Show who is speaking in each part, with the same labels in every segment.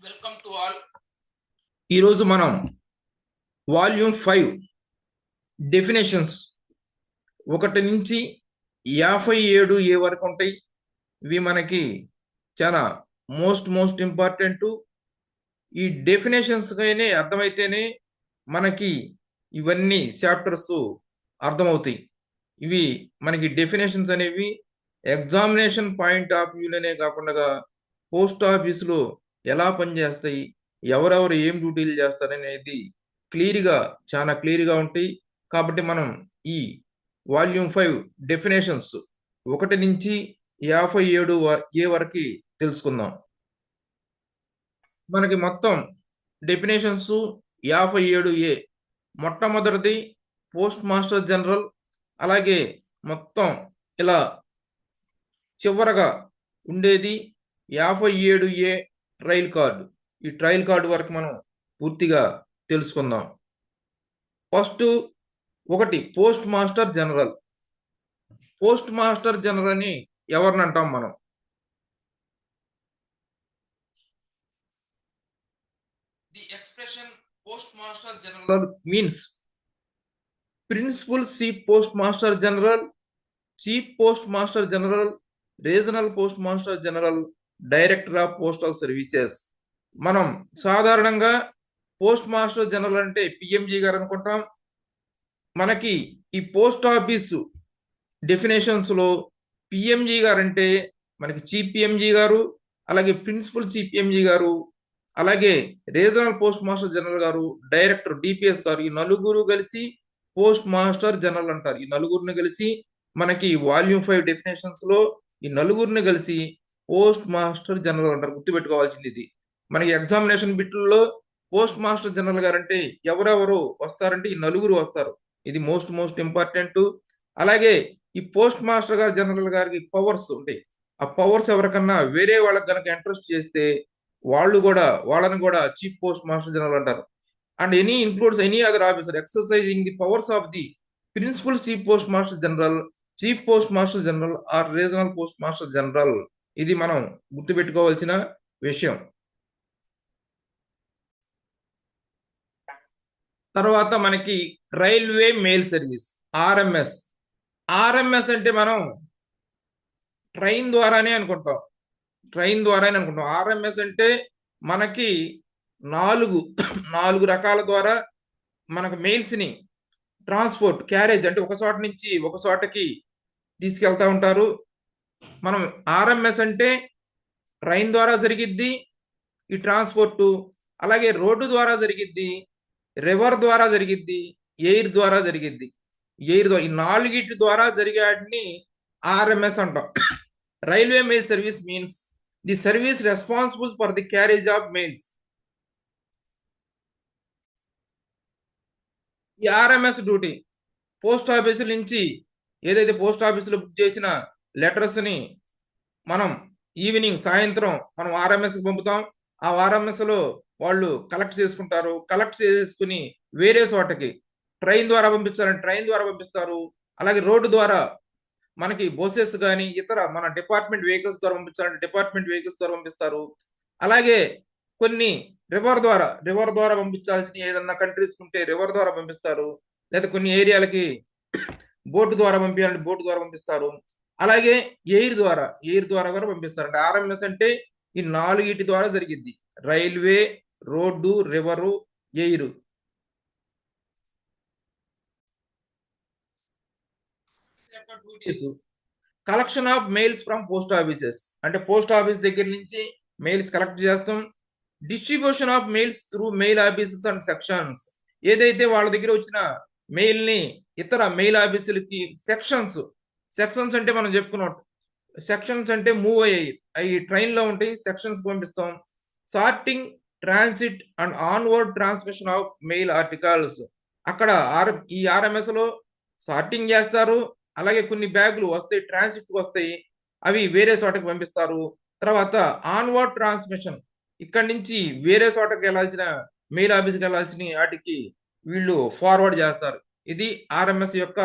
Speaker 1: Welcome to all. ఈరోజు మనం volume 5 definitions 1 నుంచి 57 ఏ వరకు ఉంటాయి. ఇవి మనకి చాలా మోస్ట్ ఇంపార్టెంట్. ఈ డెఫినేషన్స్ గానే అర్థమైతేనే మనకి ఇవన్నీ చాప్టర్స్ అర్థమవుతాయి. ఇవి మనకి డెఫినేషన్స్ అనేవి ఎగ్జామినేషన్ పాయింట్ ఆఫ్ వ్యూలోనే కాకుండా పోస్ట్ ఆఫీసులో ఎలా పనిచేస్తాయి, ఎవరెవరు ఏం డ్యూటీలు చేస్తారనేది చాలా క్లియర్గా ఉంటాయి. కాబట్టి మనం ఈ వాల్యూమ్ 5 డెఫినేషన్స్ 1 నుంచి 57 ఏ వరకు తెలుసుకుందాం. మనకి మొత్తం డెఫినేషన్స్ 57 మొట్టమొదటిది పోస్ట్ మాస్టర్ జనరల్. అలాగే మొత్తం ఇలా చివరగా ఉండేది 57 ట్రయల్ కార్డు. ఈ ట్రయల్ కార్డు వరకు మనం పూర్తిగా తెలుసుకుందాం. ఫస్ట్ ఒకటి post master general. Post master general అని ఎవరిని అంటాం మనం? The expression post master general means principal chief post master general, chief post master general, regional post master general, director of postal services. మనం సాధారణంగా పోస్ట్ మాస్టర్ జనరల్ అంటే PMG గారు అనుకుంటాం. మనకి ఈ పోస్ట్ ఆఫీసు డెఫినేషన్స్ లో పిఎంజీ గారు అంటే మనకి చీఫ్ పిఎంజీ గారు, అలాగే ప్రిన్సిపల్ చీఫ్ పిఎంజీ గారు, అలాగే రీజనల్ పోస్ట్ మాస్టర్ జనరల్ గారు, డైరెక్టర్ డిపిఎస్ గారు, ఈ నలుగురు కలిసి పోస్ట్ మాస్టర్ జనరల్ అంటారు. ఈ నలుగురిని కలిసి మనకి వాల్యూమ్ 5 డెఫినేషన్స్ లో ఈ నలుగురిని కలిసి పోస్ట్ మాస్టర్ జనరల్ అంటారు. గుర్తుపెట్టుకోవాల్సింది ఇది. మనకి ఎగ్జామినేషన్ బిట్లలో పోస్ట్ మాస్టర్ జనరల్ గారు అంటే ఎవరెవరు వస్తారంటే ఈ నలుగురు వస్తారు. ఇది మోస్ట్ ఇంపార్టెంట్. అలాగే ఈ పోస్ట్ మాస్టర్ గారు జనరల్ గారికి పవర్స్ ఉంటాయి. ఆ పవర్స్ ఎవరికన్నా వేరే వాళ్ళకి కనుక ఇంట్రెస్ట్ చేస్తే వాళ్ళని కూడా చీఫ్ పోస్ట్ మాస్టర్ జనరల్ అంటారు. And any includes any other officer exercising the powers of the principal chief post master general, chief post master general or regional post master general. ఇది మనం గుర్తుపెట్టుకోవాల్సిన విషయం. తర్వాత మనకి railway mail service RMS. RMS అంటే మనం train ద్వారానే అనుకుంటాం. ఆర్ఎంఎస్ అంటే మనకి నాలుగు రకాల ద్వారా మనకు మెయిల్స్ ని ట్రాన్స్పోర్ట్ క్యారేజ్ అంటే ఒక చోట నుంచి ఒక చోటకి తీసుకెళ్తా ఉంటారు. మనం ఆర్ఎంఎస్ అంటే ట్రైన్ ద్వారా జరిగిద్ది ఈ ట్రాన్స్పోర్ట్, అలాగే రోడ్డు ద్వారా జరిగిద్ది, రివర్ ద్వారా జరిగిద్ది, ఎయిర్ ద్వారా జరిగిద్ది. ఈ నాలుగిటి ద్వారా జరిగేటిని ఆర్ఎంఎస్ అంటాం. Railway mail service means the service responsible for the carriage of mails. ఈ ఆర్ఎంఎస్ డ్యూటీ పోస్ట్ ఆఫీసుల నుంచి ఏదైతే పోస్ట్ ఆఫీసులో బుక్ చేసిన లెటర్స్ ని మనం సాయంత్రం మనం ఆర్ఎంఎస్ కి పంపుతాం. ఆ ఆర్ఎంఎస్ లో వాళ్ళు కలెక్ట్ చేసుకుంటారు. కలెక్ట్ చేసుకుని వేరే చోటకి ట్రైన్ ద్వారా పంపించాలని ట్రైన్ ద్వారా పంపిస్తారు. అలాగే రోడ్డు ద్వారా మనకి బస్సెస్ కానీ ఇతర మన డిపార్ట్మెంట్ వెహికల్స్ ద్వారా పంపించాలంటే డిపార్ట్మెంట్ వెహికల్స్ ద్వారా పంపిస్తారు. అలాగే కొన్ని రివర్ ద్వారా పంపించాల్సిన ఏదన్నా కంట్రీస్ ఉంటే రివర్ ద్వారా పంపిస్తారు. లేదా కొన్ని ఏరియాలకి బోటు ద్వారా పంపించాలంటే బోటు ద్వారా పంపిస్తారు. అలాగే ఎయిర్ ద్వారా కూడా పంపిస్తారు. అంటే ఆర్ఎంఎస్ అంటే ఈ నాలుగిటి ద్వారా జరిగిద్ది: railway, road, river, air. Collection of mails from post offices అంటే పోస్ట్ ఆఫీస్ దగ్గర నుంచి మెయిల్స్ కలెక్ట్ చేస్తాం. Distribution of mails through mail offices and sections. ఏదైతే వాళ్ళ దగ్గర వచ్చిన మెయిల్ ని ఇతర మెయిల్ ఆఫీసులకి సెక్షన్స్ అంటే మనం చెప్పుకున్నాం. సెక్షన్స్ అంటే మూవ్ అయ్యాయి అవి ట్రైన్ లో ఉంటాయి. సెక్షన్స్ పంపిస్తాం. Sorting, transit and onward transmission of mail articles. అక్కడ ఈ ఆర్ఎంఎస్ లో సార్టింగ్ చేస్తారు. అలాగే కొన్ని బ్యాగులు వస్తాయి, ట్రాన్సిట్ వస్తాయి, అవి వేరే చోటకి పంపిస్తారు. తర్వాత ఆన్వర్డ్ ట్రాన్స్మిషన్, ఇక్కడి నుంచి వేరే చోటకి వెళ్ళాల్సిన మెయిల్ ఆఫీస్కి వెళ్ళాల్సిన వాటికి వీళ్ళు ఫార్వర్డ్ చేస్తారు. ఇది ఆర్ఎంఎస్ యొక్క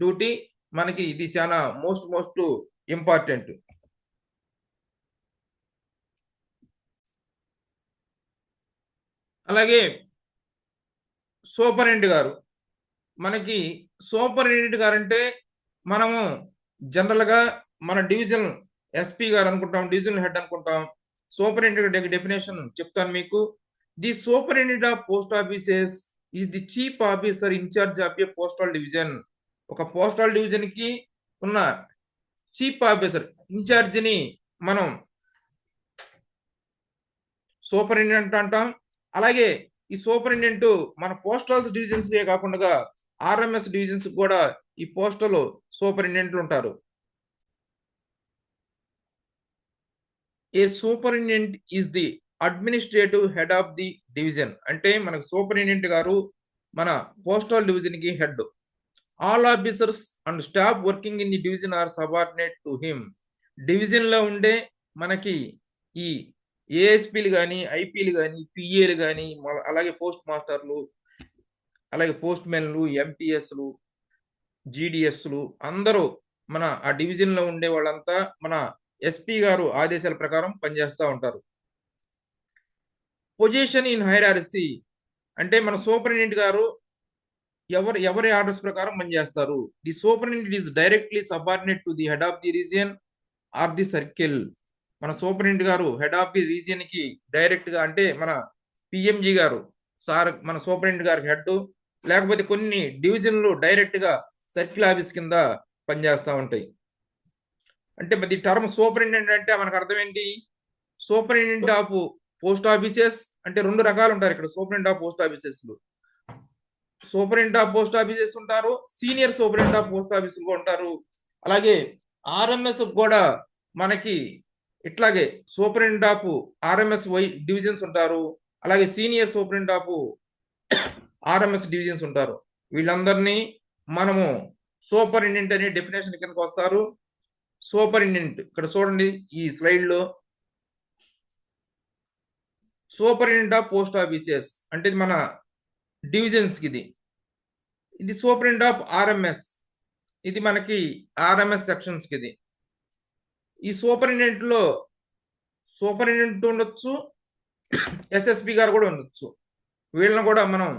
Speaker 1: డ్యూటీ. మనకి ఇది చాలా మోస్ట్ ఇంపార్టెంట్. అలాగే సూపరింటెండెంట్ గారు. మనకి సూపరింటెండెంట్ గారంటే మనము జనరల్‌గా మన డివిజన్ ఎస్పీ గారు అనుకుంటాం. డివిజనల్ హెడ్ అనుకుంటాం. సూపరింటెండెంట్ డెఫినిషన్ చెప్తాను మీకు. The superintendent of post offices is the chief officer in charge of a postal division. ఒక పోస్టల్ డివిజన్‌కి ఉన్న చీఫ్ ఆఫీసర్ ఇన్‌చార్జ్‌ని మనం సూపరింటెండెంట్ అంటాం. అలాగే ఈ సూపరింటెండెంట్ మన పోస్టల్ డివిజన్స్‌కే కాకుండా ఆర్ఎంఎస్ డివిజన్స్ కూడా ఈ పోస్టల్ సూపరింటెండెంట్లు ఉంటారు. A superintendent is the administrative head of the division. అంటే మనకు సూపరింటెండెంట్ గారు మన పోస్టల్ డివిజన్ కి head. All officers and staff working in the division are subordinate to him. Division లో ఉండే మనకి ఈ ఏఎస్పీలు కానీ ఐపీలు కానీ పిఏలు కానీ అలాగే పోస్ట్ మాస్టర్లు అలాగే పోస్ట్ మెన్లు ఎంపీఎస్లు జీడిఎస్లు అందరూ మన ఆ డివిజన్ లో ఉండే వాళ్ళంతా మన ఎస్పీ గారు ఆదేశాల ప్రకారం పనిచేస్తూ ఉంటారు. పొజిషన్ ఇన్ హైరార్సీ అంటే మన సూపరింటెండెంట్ గారు ఎవరి ఆర్డర్స్ ప్రకారం పనిచేస్తారు. The superintendent is directly subordinate to the head of the region or the circle. మన సూపరింటెండెంట్ గారు హెడ్ ఆఫ్ ది రీజియన్ కి డైరెక్ట్ గా అంటే మన పిఎంజీ గారు సార్ మన సూపరింటెండెంట్ గారికి హెడ్, లేకపోతే కొన్ని డివిజన్లు డైరెక్ట్ గా సర్కిల్ ఆఫీస్ కింద పనిచేస్తూ ఉంటాయి. అంటే మరి టర్మ్ సూపరింటెండెంట్ అంటే మనకు అర్థం ఏంటి? సూపరింటెండెంట్ ఆఫ్ పోస్ట్ ఆఫీసెస్ అంటే రెండు రకాలు ఉంటారు ఇక్కడ superintendent of post offices. Superintendent of post offices ఉంటారు, senior superintendent of post office ఉంటారు. అలాగే ఆర్ఎంఎస్ కూడా మనకి ఇట్లాగే సూపరింటెండెంట్ ఆఫ్ ఆర్ఎంఎస్ వై డివిజన్స్ ఉంటారు. అలాగే senior superintendent of RMS divisions ఉంటారు. వీళ్ళందరినీ మనము సూపరింటెండెంట్ అనే డెఫినేషన్ కిందకి వస్తారు. సూపరింటెండెంట్ ఇక్కడ చూడండి ఈ స్లైడ్ లో సూపరింటెండెంట్ ఆఫ్ పోస్ట్ ఆఫీసెస్ అంటే మన డివిజన్స్ కి ఇది సూపరింటెండెంట్ ఆఫ్ ఆర్ఎంఎస్ ఇది మనకి ఆర్ఎంఎస్ సెక్షన్స్ కి ఇది. ఈ సూపరింటెండెంట్ లో సూపరింటెండెంట్ ఉండొచ్చు, ఎస్ఎస్పి గారు కూడా ఉండొచ్చు. వీళ్ళని కూడా మనం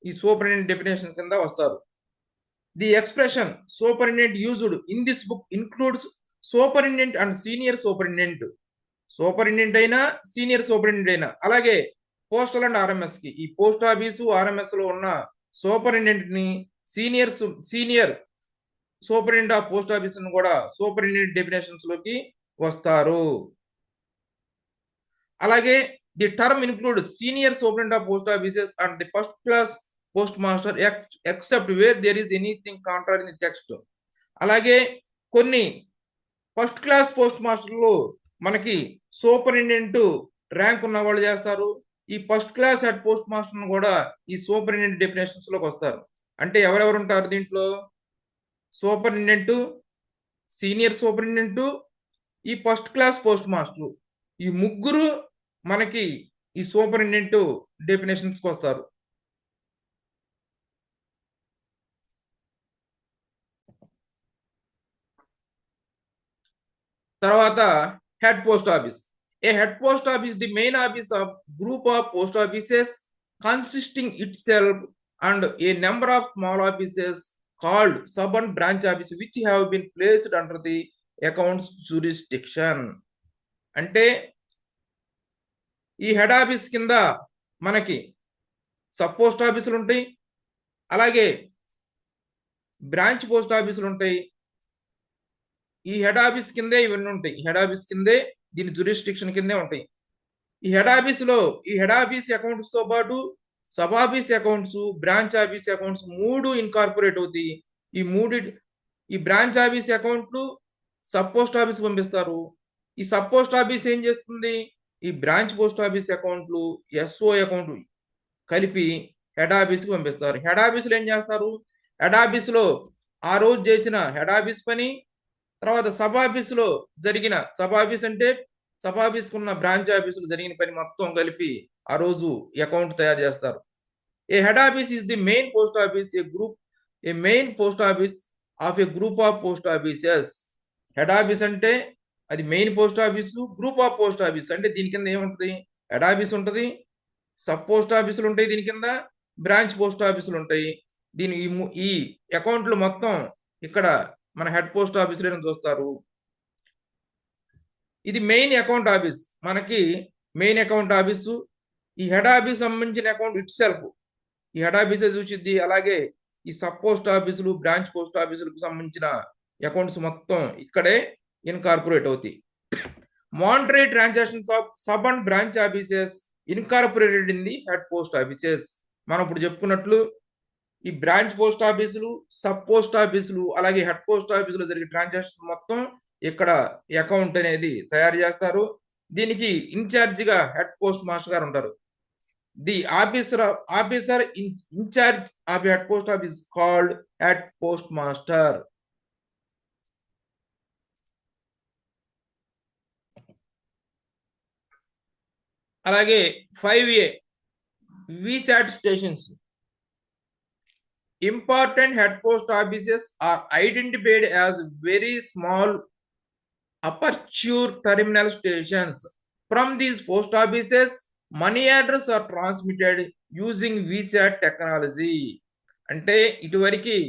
Speaker 1: ఈ సూపరింటెండెంట్ డెఫినేషన్ కింద వస్తారు. The expression superintendent used in this book includes superintendent and senior superintendent. Superintendent అయినా సీనియర్ సూపరింటెండెంట్ అయినా అలాగే పోస్టల్ అండ్ ఆర్ఎంఎస్ కి ఈ పోస్ట్ ఆఫీసు ఆర్ఎంఎస్ లో ఉన్న సూపరింటెండెంట్ ని senior superintendent of post office కూడా సూపరింటెండెంట్ డెఫినేషన్స్ లోకి వస్తారు. అలాగే the term include senior superintendent of post offices and the first class postmaster except where there is anything contrary in the text. అలాగే కొన్ని first class post మాస్టర్లు మనకి superintendent rank ఉన్న వాళ్ళు చేస్తారు. ఈ first class head post master కూడా ఈ సూపరింటెండెంట్ డెఫినేషన్స్ లోకి వస్తారు. అంటే ఎవరెవరు ఉంటారు దీంట్లో? సూపరింటెండెంట్, సీనియర్ సూపరింటెండెంట్, ఈ ఫస్ట్ క్లాస్ పోస్ట్ మాస్టర్, ఈ ముగ్గురు మనకి ఈ సూపరింటెండెంట్ డెఫినేషన్స్ కి వస్తారు. తర్వాత head post office. A head post office the main office of group of post offices consisting it self and A number of small offices called sub and branch office which have been placed under the accounts jurisdiction. అంటే ఈ head office కింద మనకి sub post ఆఫీసులు ఉంటాయి, అలాగే branch post ఆఫీసులు ఉంటాయి. ఈ హెడ్ ఆఫీస్ కిందే ఇవన్నీ ఉంటాయి. హెడ్ ఆఫీస్ కిందే దీని జ్యూరిస్డిక్షన్ కిందే ఉంటాయి. ఈ హెడ్ ఆఫీస్ లో ఈ హెడ్ ఆఫీస్ అకౌంట్స్ తో పాటు sub office accounts, branch office accounts మూడు ఇన్కార్పొరేట్ అవుతాయి. ఈ బ్రాంచ్ ఆఫీస్ అకౌంట్లు సబ్ పోస్ట్ ఆఫీస్ పంపిస్తారు. ఈ సబ్ పోస్ట్ ఆఫీస్ ఏం చేస్తుంది? ఈ బ్రాంచ్ పోస్ట్ ఆఫీస్ అకౌంట్లు ఎస్ఓ అకౌంట్ కలిపి హెడ్ ఆఫీస్ కి పంపిస్తారు. హెడ్ ఆఫీసులు ఏం చేస్తారు? హెడ్ ఆఫీస్ లో ఆ రోజు చేసిన హెడ్ ఆఫీస్ పని, తర్వాత సబ్ ఆఫీస్ లో జరిగిన సబ్ ఆఫీస్ అంటే సబ్ ఆఫీస్ కున్న బ్రాంచ్ ఆఫీసులు జరిగిన పని మొత్తం కలిపి ఆ రోజు అకౌంట్ తయారు చేస్తారు. A head office is the main post office a main post office of a group of post offices. Head office అంటే అది main post office, group of post office అంటే దీని కింద ఏముంటది? హెడ్ ఆఫీస్ ఉంటది, సబ్ పోస్ట్ ఆఫీసులు ఉంటాయి, దీని కింద బ్రాంచ్ పోస్ట్ ఆఫీసులు ఉంటాయి. దీని ఈ అకౌంట్లు మొత్తం ఇక్కడ మన హెడ్ పోస్ట్ ఆఫీసులో చూస్తారు. ఇది మెయిన్ అకౌంట్ ఆఫీస్, మనకి మెయిన్ అకౌంట్ ఆఫీసు. ఈ హెడ్ ఆఫీస్ సంబంధించిన అకౌంట్ ఇట్ సెల్ఫ్ ఈ హెడ్ ఆఫీసే చూసిద్ది. అలాగే ఈ సబ్ పోస్ట్ ఆఫీసులు, బ్రాంచ్ పోస్ట్ ఆఫీసులకు సంబంధించిన అకౌంట్స్ మొత్తం ఇక్కడే ఇన్కార్పొరేట్ అవుతాయి. Monetary transactions of sub and branch offices incorporated in the head post offices. మనం ఇప్పుడు చెప్పుకున్నట్లు ఈ బ్రాంచ్ పోస్ట్ ఆఫీసులు, సబ్ పోస్ట్ ఆఫీసులు, అలాగే హెడ్ పోస్ట్ ఆఫీసులో జరిగే ట్రాన్సాక్షన్ మొత్తం ఇక్కడ అకౌంట్ అనేది తయారు చేస్తారు. దీనికి ఇన్ఛార్జ్ గా హెడ్ పోస్ట్ మాస్టర్ గారు ఉంటారు. The officer in charge of head post office called head post master. అలాగే 5A VSAT stations. Important head post offices are identified as very small aperture terminal stations. From these post offices, money orders are transmitted using VSAT technology. అంటే ఇటువరకు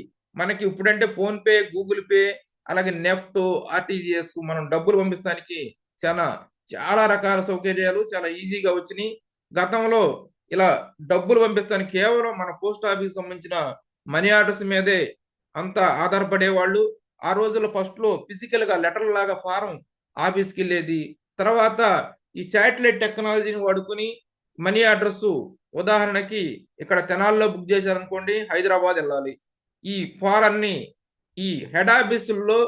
Speaker 1: మనకి ఇప్పుడంటే phone pay, Google pay, అలాగే NEFT, RTGS మనం డబ్బులు పంపిస్తానికి చాలా రకాల సౌకర్యాలు చాలా ఈజీగా వచ్చినాయి. గతంలో ఇలా డబ్బులు పంపిస్తానికి కేవలం మన పోస్ట్ ఆఫీస్ సంబంధించిన మనీ ఆర్డర్స్ మీదే అంతా ఆధారపడేవాళ్ళు. ఆ రోజుల్లో ఫస్ట్ లో ఫిజికల్ గా లెటర్ లాగా ఫారం ఆఫీస్కి వెళ్ళేది. తర్వాత ఈ శాటిలైట్ టెక్నాలజీని వాడుకుని మనీ అడ్రస్, ఉదాహరణకి ఇక్కడ తెనాల్లో బుక్ చేశారనుకోండి, హైదరాబాద్ వెళ్ళాలి. ఈ ఫారాన్ని ఈ హెడ్ ఆఫీసుల్లో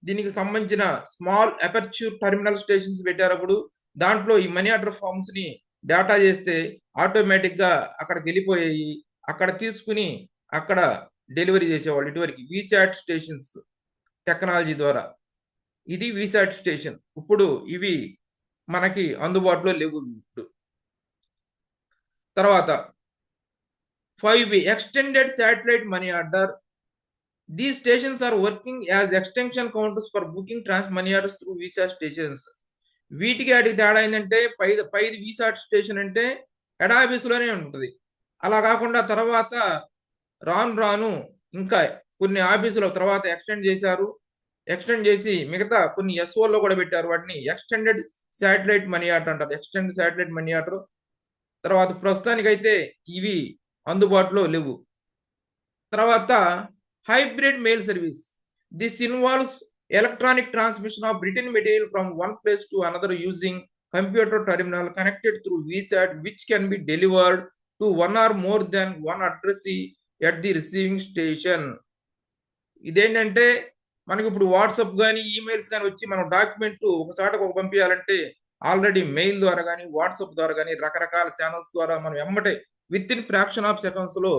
Speaker 1: దీనికి సంబంధించిన స్మాల్ అపర్చ్యూర్ టెర్మినల్ స్టేషన్స్ పెట్టారప్పుడు దాంట్లో ఈ మనీ ఆర్డర్ ఫార్మ్స్ ని డేటా చేస్తే ఆటోమేటిక్ గా అక్కడికి వెళ్ళిపోయాయి. అక్కడ తీసుకుని అక్కడ డెలివరీ చేసేవాళ్ళు. ఇటువరకు వీసాట్ స్టేషన్స్ టెక్నాలజీ ద్వారా. ఇది వీసాట్ స్టేషన్. ఇప్పుడు ఇవి మనకి అందుబాటులో లేవు. తర్వాత 5B extended satellite money order. These stations are working as extension counters for booking money orders through VSAT stations. వీటికి వాటికి తేడా ఏంటంటే పైది వీసాట్ స్టేషన్ అంటే హెడ్ ఆఫీసులోనే ఉంటుంది. అలా కాకుండా తర్వాత రాను ఇంకా కొన్ని ఆఫీసుల తర్వాత ఎక్స్టెండ్ చేశారు. ఎక్స్టెండ్ చేసి మిగతా కొన్ని ఎస్ఓలో కూడా పెట్టారు. వాటిని ఎక్స్టెండెడ్ శాటిలైట్ మనీ ఆర్డర్ అంటారు. Extended satellite money order. తర్వాత ప్రస్తుతానికైతే ఇవి అందుబాటులో లేవు. తర్వాత hybrid mail service. This involves electronic transmission of written material from one place to another using computer terminal connected through VSAT which can be delivered to one or more than one addressee at the receiving station. ఇదేంటంటే మనకి ఇప్పుడు WhatsApp కానీ emails కానీ వచ్చి మనం document ఒకసాటకు పంపించాలంటే already mail ద్వారా కానీ వాట్సాప్ ద్వారా కానీ రకరకాల ఛానల్స్ ద్వారా మనం ఎమ్మటే with in fraction of seconds లో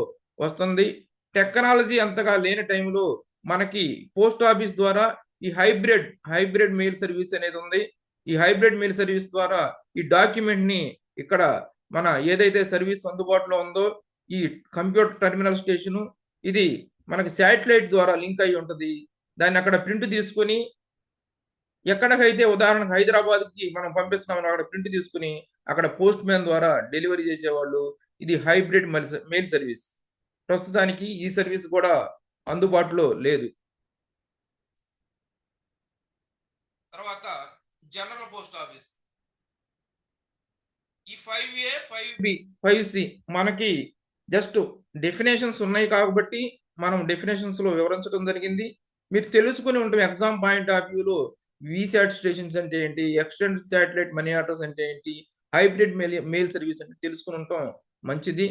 Speaker 1: వస్తుంది. టెక్నాలజీ అంతగా లేని టైంలో మనకి పోస్ట్ ఆఫీస్ ద్వారా ఈ హైబ్రిడ్ మెయిల్ సర్వీస్ అనేది ఉంది. ఈ హైబ్రిడ్ మెయిల్ సర్వీస్ ద్వారా ఈ డాక్యుమెంట్ ని ఇక్కడ మన ఏదైతే సర్వీస్ అందుబాటులో ఉందో ఈ కంప్యూటర్ టెర్మినల్ స్టేషన్, ఇది మనకి శాటిలైట్ ద్వారా లింక్ అయి ఉంటుంది. దాన్ని అక్కడ ప్రింట్ తీసుకుని ఎక్కడికైతే ఉదాహరణకు హైదరాబాద్ కి మనం పంపిస్తున్నాం అక్కడ ప్రింట్ తీసుకుని అక్కడ పోస్ట్ మ్యాన్ ద్వారా డెలివరీ చేసేవాళ్ళు. ఇది హైబ్రిడ్ మెయిల్ సర్వీస్. ప్రస్తుతానికి ఈ సర్వీస్ కూడా అందుబాటులో లేదు. తర్వాత జనరల్ పోస్ట్ ఆఫీస్. ఈ 5A 5B 5C మనకి జస్ట్ డెఫినేషన్స్ ఉన్నాయి కాబట్టి మనం డెఫినేషన్స్ లో వివరించడం జరిగింది. మీరు తెలుసుకుని ఉంటాం ఎగ్జామ్ పాయింట్ ఆఫ్ వ్యూలో VSAT స్టేషన్స్ అంటే ఏంటి, ఎక్స్టెండ్ శాటిలైట్ మనీ ఆర్డర్స్ అంటే ఏంటి, హైబ్రిడ్ మెయిల్ సర్వీస్ అంటే తెలుసుకుని ఉంటాం మంచిది.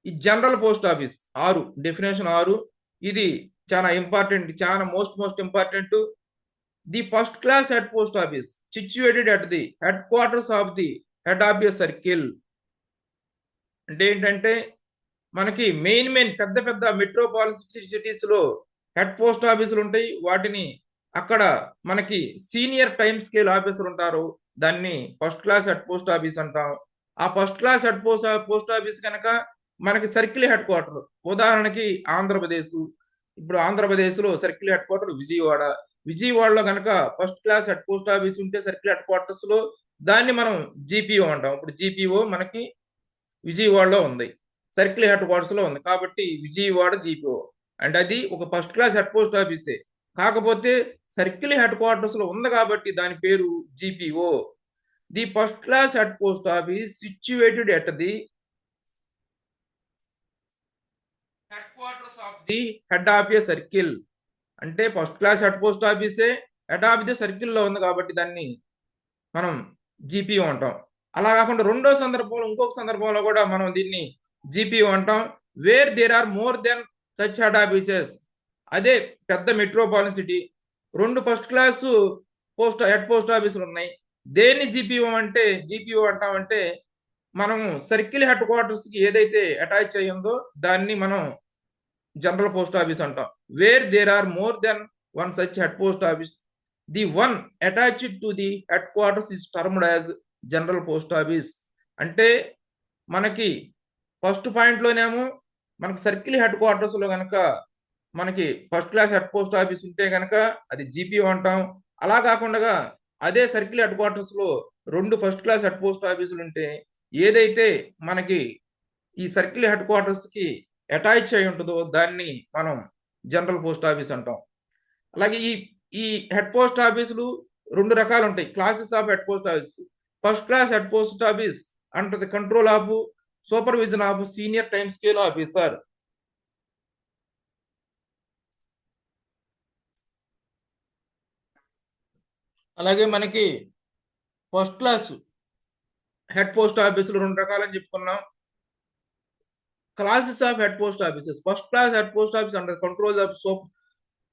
Speaker 1: ఈ జనరల్ పోస్ట్ ఆఫీస్ 6 డెఫినేషన్ 6. ఇది చాలా ఇంపార్టెంట్, చాలా most important. The first class head post office situated at the headquarters of the head of a circle. అంటే ఏంటంటే మనకి మెయిన్ పెద్ద మెట్రోపాలిటన్ సిటీస్ లో హెడ్ పోస్ట్ ఆఫీసులు ఉంటాయి. వాటిని అక్కడ మనకి సీనియర్ టైమ్ స్కేల్ ఆఫీసర్ ఉంటారు. దాన్ని first class head post office అంటాం. ఆ first class head post office కనుక మనకి సర్కిల్ హెడ్ క్వార్టర్, ఉదాహరణకి ఆంధ్రప్రదేశ్. ఇప్పుడు ఆంధ్రప్రదేశ్ లో సర్కిల్ హెడ్ క్వార్టర్ విజయవాడలో కనుక first class head post office ఉంటే సర్కిల్ హెడ్ క్వార్టర్స్ లో దాన్ని మనం GPO అంటాం. ఇప్పుడు GPO మనకి విజయవాడలో ఉంది, సర్కిల్ హెడ్ క్వార్టర్స్ లో ఉంది కాబట్టి విజయవాడ జీపీఓ. అంటే అది ఒక ఫస్ట్ క్లాస్ హెడ్ పోస్ట్ ఆఫీసే, కాకపోతే సర్కిల్ హెడ్ క్వార్టర్స్ లో ఉంది కాబట్టి దాని పేరు GPO. The first class head post office situated at the headquarters of the head of a circle. అంటే ఫస్ట్ క్లాస్ హెడ్ పోస్ట్ ఆఫీసే హెడ్ ఆఫ్ ది సర్కిల్ లో ఉంది కాబట్టి దాన్ని మనం జీపీఓ అంటాం. అలా కాకుండా రెండో సందర్భంలో, ఇంకొక సందర్భంలో కూడా మనం దీన్ని జీపీఓ అంటాం. Where there are more than such head offices. అదే పెద్ద మెట్రోపాలిటన్ సిటీ, రెండు ఫస్ట్ క్లాస్ హెడ్ పోస్ట్ ఆఫీసులు ఉన్నాయి. దేన్ని జీపీఓ అంటామంటే మనం సర్కిల్ హెడ్ క్వార్టర్స్ కి ఏదైతే అటాచ్ అయ్యి ఉందో దాన్ని మనం జనరల్ పోస్ట్ ఆఫీస్ అంటాం. Where there are more than one such head post office, the one attached to the headquarters is termed as general post office. అంటే మనకి ఫస్ట్ పాయింట్ లోనేమో మనకి సర్కిల్ హెడ్ క్వార్టర్స్ లో కనుక మనకి first class head post office ఉంటే కనుక అది GPO అంటాం. అలా కాకుండా అదే సర్కిల్ హెడ్ క్వార్టర్స్ లో రెండు ఫస్ట్ క్లాస్ హెడ్ పోస్ట్ ఆఫీసులు ఉంటే ఏదైతే మనకి ఈ సర్కిల్ హెడ్ క్వార్టర్స్ కి అటాచ్ అయి ఉంటుందో దాన్ని మనం జనరల్ పోస్ట్ ఆఫీస్ అంటాం. అలాగే ఈ ఈ హెడ్ పోస్ట్ ఆఫీసులు రెండు రకాలు ఉంటాయి, classes of head post office. First class head post office under the control of supervision of senior time scale officer. అలాగే మనకి ఫస్ట్ క్లాస్ హెడ్ పోస్ట్ ఆఫీసులు రెండు రకాలని చెప్పుకున్నాం. Classes of head post offices. First class head post office under control of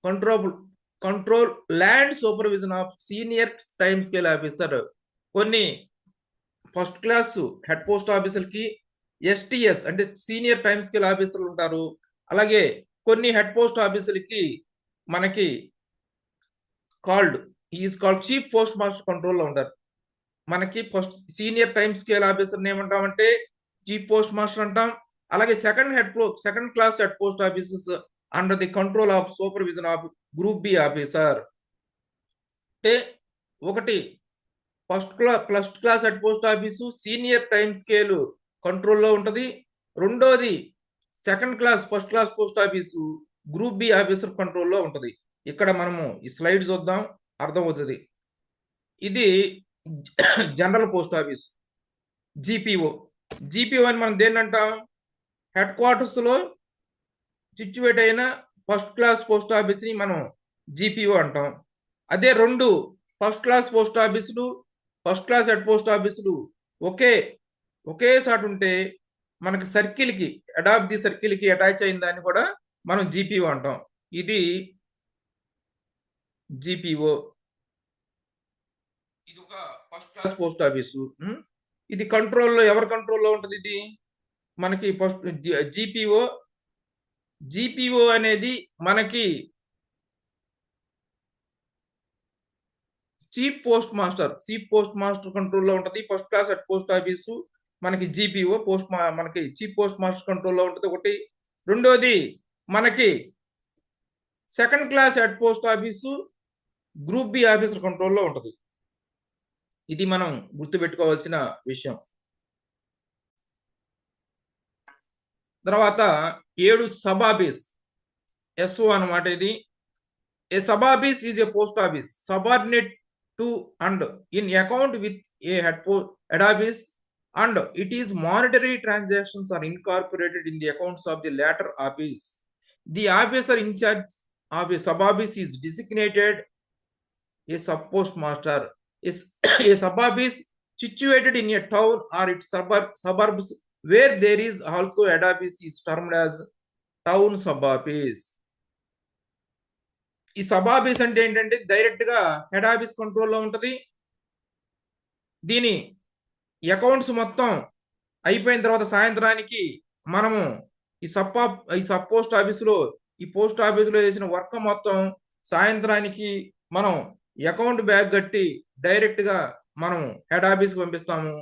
Speaker 1: control control land supervision of senior time scale officer. కొన్ని first class head post ఆఫీసర్కి STS అంటే senior time scale ఆఫీసర్లు ఉంటారు. అలాగే కొన్ని హెడ్ పోస్ట్ ఆఫీసర్కి మనకి called chief post master కంట్రోల్లో ఉంటారు. మనకి first senior time scale officer ఏమంటామంటే చీఫ్ పోస్ట్ మాస్టర్ అంటాం. అలాగే second class head post officers under the control of supervision of group B officer. అంటే ఒకటి first class head post office senior time scale కంట్రోల్లో ఉంటది. రెండోది first class post office group B officer కంట్రోల్లో ఉంటది. ఇక్కడ మనము ఈ స్లైడ్ చూద్దాం, అర్థమవుతుంది. ఇది general post office GPO. GPO అని మనం దేన్ని అంటాం? హెడ్ క్వార్టర్స్ లో సిచ్యువేట్ అయిన ఫస్ట్ క్లాస్ పోస్ట్ ఆఫీస్ ని మనం జీపీఓ అంటాం. అదే రెండు ఫస్ట్ క్లాస్ పోస్ట్ ఆఫీసులు, ఫస్ట్ క్లాస్ హెడ్ పోస్ట్ ఆఫీసులు ఒకేసారి ఉంటే మనకి సర్కిల్ కి హెడ్ ది సర్కిల్ కి అటాచ్ అయిన దాన్ని కూడా మనం జీపీఓ అంటాం. ఇది జీపీఓ. ఇది ఒక ఫస్ట్ క్లాస్ పోస్ట్ ఆఫీసు. ఇది కంట్రోల్లో ఎవరి కంట్రోల్లో ఉంటుంది? ఇది మనకి ఫస్ట్ జీపీఓ. జీపీఓ అనేది మనకి చీఫ్ పోస్ట్ మాస్టర్ కంట్రోల్లో ఉంటుంది. First class head post office మనకి జీపీఓ మనకి చీఫ్ పోస్ట్ మాస్టర్ కంట్రోల్లో ఉంటుంది ఒకటి. రెండోది మనకి second class head post office group B officer కంట్రోల్లో ఉంటుంది. ఇది మనం గుర్తుపెట్టుకోవాల్సిన విషయం. తర్వాత 7 సబ్ ఆఫీస్, ఎస్ఓ అన్నమాట. ఇది a sub office is a post office subordinate to and in account with a head office and it is monetary transactions are incorporated in the accounts of the latter office. The officer in charge of a sub office is designated a sub postmaster. A sub office situated in a town or its suburbs where there is also head office is termed as town sub office. ఈ sub office అంటే ఏంటంటే direct గా head office కంట్రోల్లో ఉంటది. దీని accounts మొత్తం అయిపోయిన తర్వాత సాయంత్రానికి మనము ఈ సబ్ పోస్ట్ ఆఫీసులో చేసిన వర్క్ మొత్తం సాయంత్రానికి మనం అకౌంట్ బ్యాగ్ కట్టి డైరెక్ట్ గా మనం హెడ్ ఆఫీస్కి పంపిస్తాము.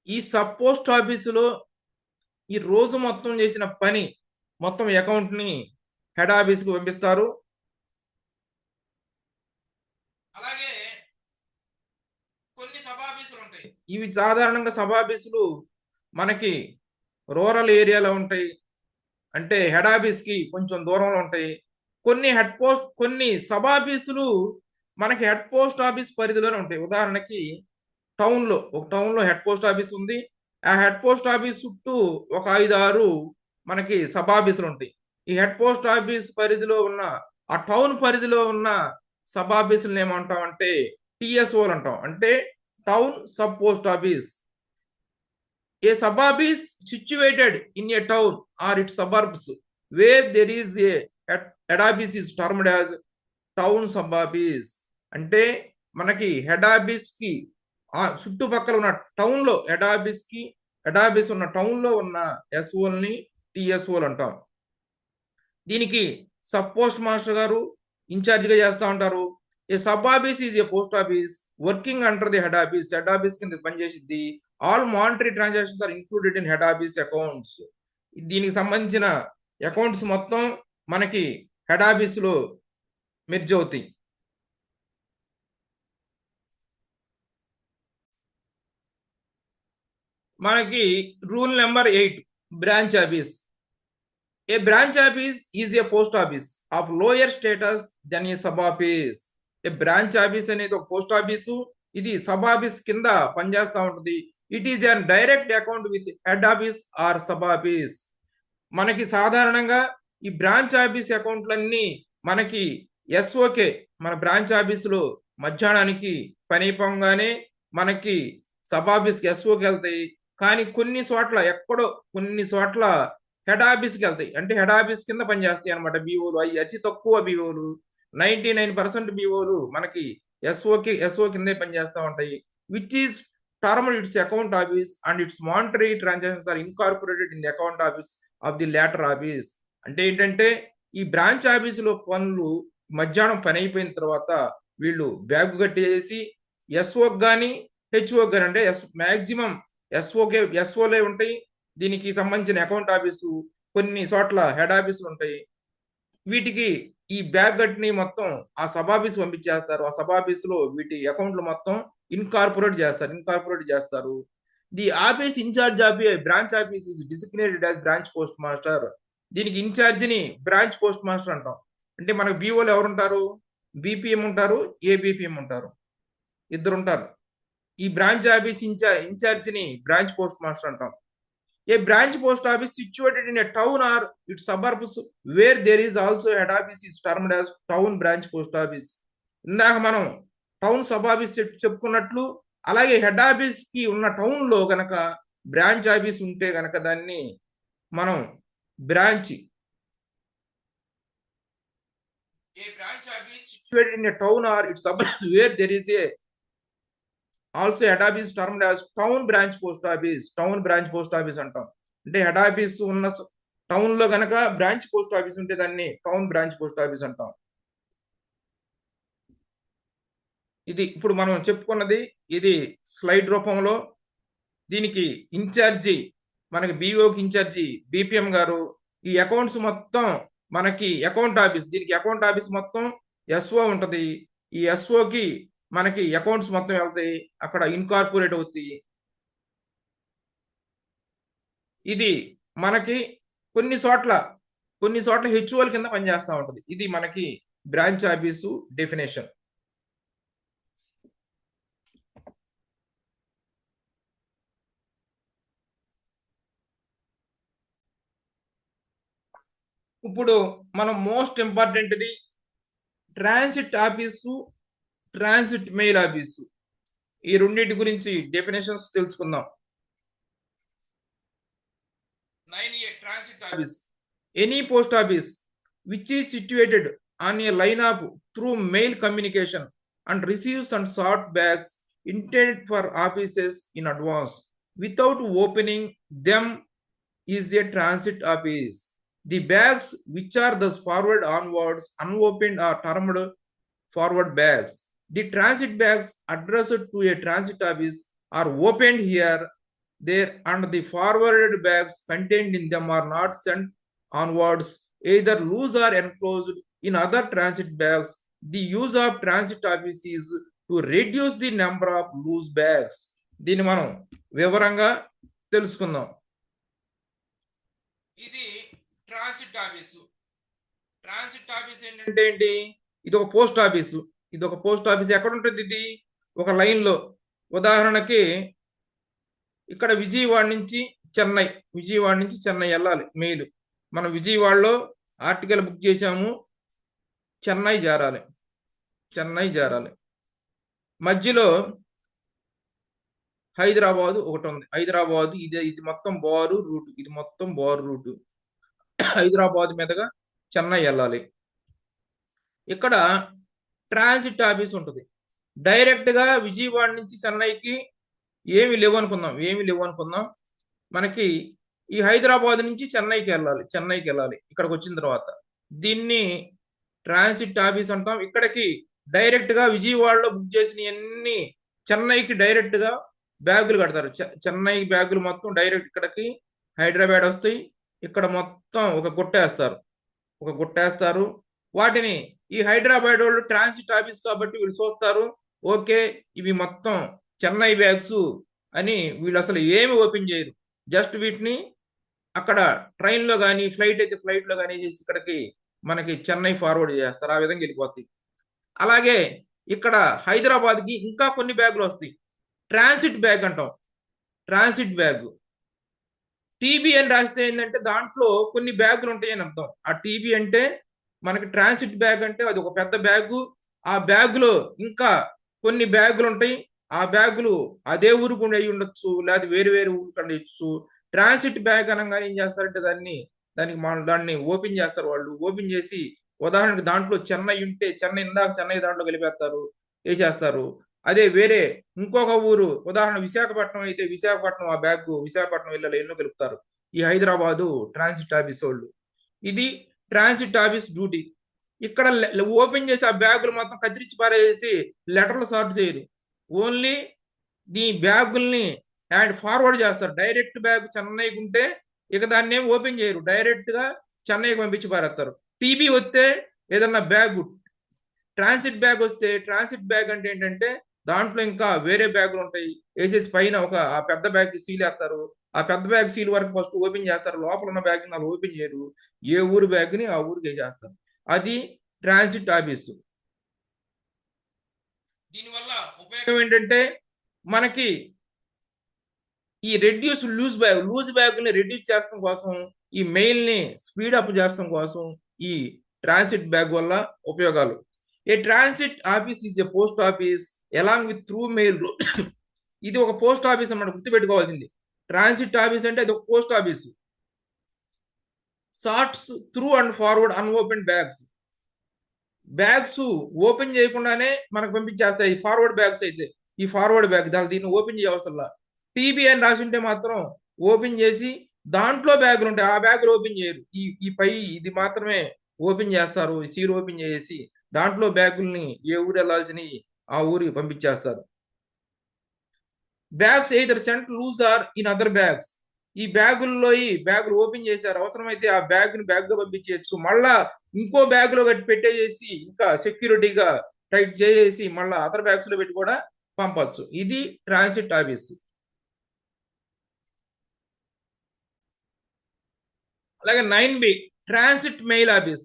Speaker 1: ఈ సబ్ పోస్ట్ ఆఫీసులో ఈ రోజు మొత్తం చేసిన పని మొత్తం అకౌంట్ ని హెడ్ ఆఫీస్కి పంపిస్తారు. అలాగే కొన్ని సబ్ సబాబీసులు ఉంటాయి. ఇవి సాధారణంగా సబాబీసులు మనకి రూరల్ ఏరియాలో ఉంటాయి. అంటే హెడ్ ఆఫీస్ కి కొంచెం దూరంలో ఉంటాయి. కొన్ని సబాబీసులు మనకి హెడ్ పోస్ట్ ఆఫీస్ పరిధిలోనే ఉంటాయి. ఉదాహరణకి ఒక టౌన్ లో హెడ్ పోస్ట్ ఆఫీస్ ఉంది. ఆ హెడ్ పోస్ట్ ఆఫీస్ చుట్టూ ఒక 5-6 మనకి సబాబీసులు ఉంటాయి. ఈ హెడ్ పోస్ట్ ఆఫీస్ పరిధిలో ఉన్న ఆ టౌన్ పరిధిలో ఉన్న సబాబీసులను ఏమంటాం అంటే టిఎస్ఓలు అంటాం. అంటే town sub post office. A suburb is situated in a town or its suburbs where there is a head office is termed as town suburbs. అంటే మనకి హెడ్ ఆఫీస్ కి చుట్టుపక్కల ఉన్న టౌన్ లో హెడ్ ఆఫీస్ ఉన్న టౌన్ లో ఉన్న ఎస్ఓల్ని టిఎస్ఓలు అంటాం. దీనికి సబ్ పోస్ట్ మాస్టర్ గారు ఇన్ఛార్జ్ గా చేస్తా ఉంటారు. A sub office is a post office working under the head office కింద పనిచేసిద్ది. All monetary transactions are included in head office accounts. దీనికి సంబంధించిన అకౌంట్స్ మొత్తం మనకి హెడ్ ఆఫీస్ లో మెర్జ్ అవుతాయి. మనకి rule number 8 branch office. A branch office is a post office of lower status than a sub office. A branch office అనేది ఒక post office. ఇది సబ్ ఆఫీస్ కింద పనిచేస్తూ ఉంటుంది. It is an direct account with head office or sub office. మనకి సాధారణంగా ఈ branch office అకౌంట్లన్నీ మనకి ఎస్ఓకే మన బ్రాంచ్ ఆఫీసులో మధ్యాహ్నానికి పని అయిపోగానే మనకి సబ్ ఆఫీస్కి ఎస్ఓకి వెళ్తాయి. కానీ కొన్ని చోట్ల హెడ్ ఆఫీస్కి వెళ్తాయి. అంటే హెడ్ ఆఫీస్ కింద పనిచేస్తాయి అనమాట బీఓలు. అవి అతి తక్కువ బీఓలు. 99% బీఓలు మనకి ఎస్ఓ కిందే పనిచేస్తూ ఉంటాయి. Which is termed its account office and its monetary transactions are incorporated in the account office of the latter office. అంటే ఏంటంటే ఈ బ్రాంచ్ ఆఫీసులో పనులు మధ్యాహ్నం పని అయిపోయిన తర్వాత వీళ్ళు బ్యాగ్ కట్టేసి ఎస్ఓకి కానీ హెచ్ఓకి కానీ అంటే మ్యాక్సిమం ఎస్ఓలే ఉంటాయి. దీనికి సంబంధించిన అకౌంట్ ఆఫీసు కొన్ని చోట్ల హెడ్ ఆఫీసులు ఉంటాయి. వీటికి ఈ బ్యాగ్ గట్ని మొత్తం ఆ సబ్ ఆఫీస్ పంపించేస్తారు. ఆ సబ్ ఆఫీసులో వీటి అకౌంట్లు మొత్తం ఇన్కార్పొరేట్ చేస్తారు. The office in charge of a branch office is designated as branch post master. దీనికి ఇన్ఛార్జిని బ్రాంచ్ పోస్ట్ మాస్టర్ అంటాం. అంటే మనకు బీఓలు ఎవరు ఉంటారు? బీపీఎం ఉంటారు, ఏబిపిఎం ఉంటారు, ఇద్దరు ఉంటారు. ఈ బ్రాంచ్ ఆఫీస్ ఇన్ఛార్జిని బ్రాంచ్ పోస్ట్ మాస్టర్ అంటాం. A branch post office situated in a town or its suburbs where there is also head office is termed as town branch post office. ఇందాక మనం town sub office చెప్పుకున్నట్లు అలాగే head office కి ఉన్న town లో గనక branch office ఉంటే గనక దాన్ని మనం branch office situated in a town or its suburbs where there is a also head office termed as town branch post office అంటాం. అంటే హెడ్ ఆఫీస్ ఉన్న టౌన్ లో గనక బ్రాంచ్ పోస్ట్ ఆఫీస్ ఉంటే దాన్ని టౌన్ బ్రాంచ్ పోస్ట్ ఆఫీస్ అంటాం. ఇది ఇప్పుడు మనం చెప్పుకున్నది ఇది స్లైడ్ రూపంలో. దీనికి ఇన్ఛార్జి మనకి బీఓకి ఇన్ఛార్జి బీపీఎం గారు. ఈ అకౌంట్స్ మొత్తం మనకి దీనికి అకౌంట్ ఆఫీస్ మొత్తం ఎస్ఓ ఉంటది. ఈ ఎస్ఓకి మనకి అకౌంట్స్ మొత్తం వెళ్తాయి, అక్కడ ఇన్కార్పొరేట్ అవుతాయి. ఇది మనకి కొన్ని చోట్ల హెచ్ఓల కింద పనిచేస్తూ ఉంటది. ఇది మనకి బ్రాంచ్ ఆఫీసు డెఫినేషన్. ఇప్పుడు మనం మోస్ట్ ఇంపార్టెంట్ది transit office, transit mail office. ఈ రెండింటి గురించి డెఫినేషన్స్ తెలుసుకుందాం. 9A transit office. Any post office which is situated on a line of through mail communication and receives and sort bags intended for offices in advance without opening them is a transit office. The bags which are thus forward onwards unopened are termed forward bags. The transit bags addressed to a transit office are opened here, there, and the forwarded bags contained in them are not sent onwards, either loose or enclosed in other transit bags. The use of transit office is to reduce the number of loose bags దీన్ని మనం వివరంగా తెలుసుకుందాం. ఇది transit office. Transit office ఏంటంటే ఏంటి? ఇది ఒక post office. ఇది ఒక పోస్ట్ ఆఫీస్. ఎక్కడ ఉంటుంది ఇది? ఒక లైన్లో. ఉదాహరణకి ఇక్కడ విజయవాడ నుంచి చెన్నై, విజయవాడ నుంచి చెన్నై వెళ్ళాలి మెయిల్. మనం విజయవాడలో ఆర్టికల్ బుక్ చేసాము, చెన్నై చేరాలి, చెన్నై చేరాలి. మధ్యలో హైదరాబాద్ ఒకటి ఉంది. హైదరాబాద్ ఇది మొత్తం బారు రూట్, ఇది మొత్తం బారు రూట్. హైదరాబాద్ మీదుగా చెన్నై వెళ్ళాలి. ఇక్కడ ట్రాన్సిట్ ఆఫీస్ ఉంటుంది. డైరెక్ట్ గా విజయవాడ నుంచి చెన్నైకి ఏమి లేవు అనుకుందాం. మనకి ఈ హైదరాబాద్ నుంచి చెన్నైకి వెళ్ళాలి. ఇక్కడికి వచ్చిన తర్వాత దీన్ని ట్రాన్సిట్ ఆఫీస్ అంటాం. ఇక్కడికి డైరెక్ట్ గా విజయవాడలో బుక్ చేసిన అన్ని చెన్నైకి డైరెక్ట్ గా బ్యాగులు కడతారు. చెన్నై బ్యాగులు మొత్తం డైరెక్ట్ ఇక్కడికి హైదరాబాద్ వస్తాయి. ఇక్కడ మొత్తం ఒక గుట్టేస్తారు. వాటిని ఈ హైదరాబాద్ వాళ్ళు ట్రాన్సిట్ ఆఫీస్ కాబట్టి వీళ్ళు చూస్తారు. ఓకే, ఇవి మొత్తం చెన్నై బ్యాగ్స్ అని వీళ్ళు అసలు ఏమి ఓపెన్ చేయరు. జస్ట్ వీటిని అక్కడ ట్రైన్లో కానీ, ఫ్లైట్ అయితే ఫ్లైట్లో కానీ చేసి ఇక్కడికి మనకి చెన్నై ఫార్వర్డ్ చేస్తారు. ఆ విధంగా వెళ్ళిపోతాయి. అలాగే ఇక్కడ హైదరాబాద్కి ఇంకా కొన్ని బ్యాగులు వస్తాయి. ట్రాన్సిట్ బ్యాగ్ అంటాం. ట్రాన్సిట్ బ్యాగ్ టీబీ అని రాస్తే ఏంటంటే దాంట్లో కొన్ని బ్యాగులు ఉంటాయని అర్థం. ఆ టీబీ అంటే మనకి ట్రాన్సిట్ బ్యాగ్ అంటే అది ఒక పెద్ద బ్యాగు. ఆ బ్యాగులో ఇంకా కొన్ని బ్యాగులు ఉంటాయి. ఆ బ్యాగులు అదే ఊరికి అయి ఉండొచ్చు, లేదా వేరు వేరు ఊరికి ఉండొచ్చు. ట్రాన్సిట్ బ్యాగ్ అనగానే ఏం చేస్తారంటే దాన్ని ఓపెన్ చేస్తారు. వాళ్ళు ఓపెన్ చేసి ఉదాహరణకు దాంట్లో చెన్నై ఉంటే చెన్నై దాంట్లో కలిపేస్తారు, వేసేస్తారు. అదే వేరే ఇంకొక ఊరు ఉదాహరణ విశాఖపట్నం అయితే విశాఖపట్నం ఆ బ్యాగ్ విశాఖపట్నం వెళ్ళాలి ఎన్నో కలుపుతారు ఈ హైదరాబాదు ట్రాన్సిట్ ఆఫీస్ వాళ్ళు. ఇది ట్రాన్సిట్ ఆఫీస్ డ్యూటీ. ఇక్కడ ఓపెన్ చేసి ఆ బ్యాగులు మొత్తం కత్తిరించి పారేసి లెటర్లు సార్ట్ చేయరు. ఓన్లీ ఈ బ్యాగుల్ని అండ్ ఫార్వర్డ్ చేస్తారు. డైరెక్ట్ బ్యాగ్ చెన్నైకి ఉంటే ఇక దాన్ని ఏం ఓపెన్ చేయరు, డైరెక్ట్ గా చెన్నైకి పంపించి పారేస్తారు. టీబీ వస్తే ఏదన్నా బ్యాగ్ ట్రాన్సిట్ బ్యాగ్ వస్తే, ట్రాన్సిట్ బ్యాగ్ అంటే ఏంటంటే దాంట్లో ఇంకా వేరే బ్యాగులు ఉంటాయి. వేసేసి పైన ఆ పెద్ద బ్యాగ్ సీల్ వేస్తారు. ఆ పెద్ద బ్యాగ్ సీల్ వరకు ఫస్ట్ ఓపెన్ చేస్తారు. లోపల ఉన్న బ్యాగ్ ని ఓపెన్ చేయరు. ఏ ఊరు బ్యాగ్ ని ఆ ఊరికి వేసేస్తారు. అది ట్రాన్సిట్ ఆఫీసు. దీనివల్ల ఉపయోగం ఏంటంటే మనకి ఈ లూజ్ బ్యాగ్ ని రెడ్యూస్ చేస్తాం కోసం, ఈ మెయిల్ ని స్పీడ్ అప్ చేస్తాం కోసం ఈ ట్రాన్సిట్ బ్యాగ్ వల్ల ఉపయోగాలు. A transit office is a post office along with through mail. ఇది ఒక పోస్ట్ ఆఫీస్ అన్నమాట, గుర్తుపెట్టుకోవాల్సింది. ట్రాన్సిట్ ఆఫీస్ అంటే అది ఒక post office. Sorts through and forward unopen bags open చేయకుండానే మనకు పంపించేస్తాయి. ఫార్వర్డ్ బ్యాగ్స్ అయితే ఈ ఫార్వర్డ్ బ్యాగ్ దీన్ని ఓపెన్ చేయవసరం. టీబీ అని రాసి ఉంటే మాత్రం ఓపెన్ చేసి దాంట్లో బ్యాగులు ఉంటాయి, ఆ బ్యాగులు ఓపెన్ చేయరు. ఈ పై ఇది మాత్రమే ఓపెన్ చేస్తారు. సీల్ ఓపెన్ చేసి దాంట్లో బ్యాగుల్ని ఏ ఊరు వెళ్ళాల్సినవి ఆ ఊరికి పంపించేస్తారు. Bags either sent loose or in other bags. ఈ బ్యాగులు ఓపెన్ చేశారు, అవసరమైతే ఆ బ్యాగ్ గా పంపించేయచ్చు. మళ్ళా ఇంకో బ్యాగ్ లో పెట్టేసి ఇంకా సెక్యూరిటీగా టైట్ చేసి మళ్ళా అదర్ బ్యాగ్స్ లో పెట్టి కూడా పంపచ్చు. ఇది ట్రాన్సిట్ ఆఫీస్. అలాగే 9B ట్రాన్సిట్ మెయిల్ ఆఫీస్.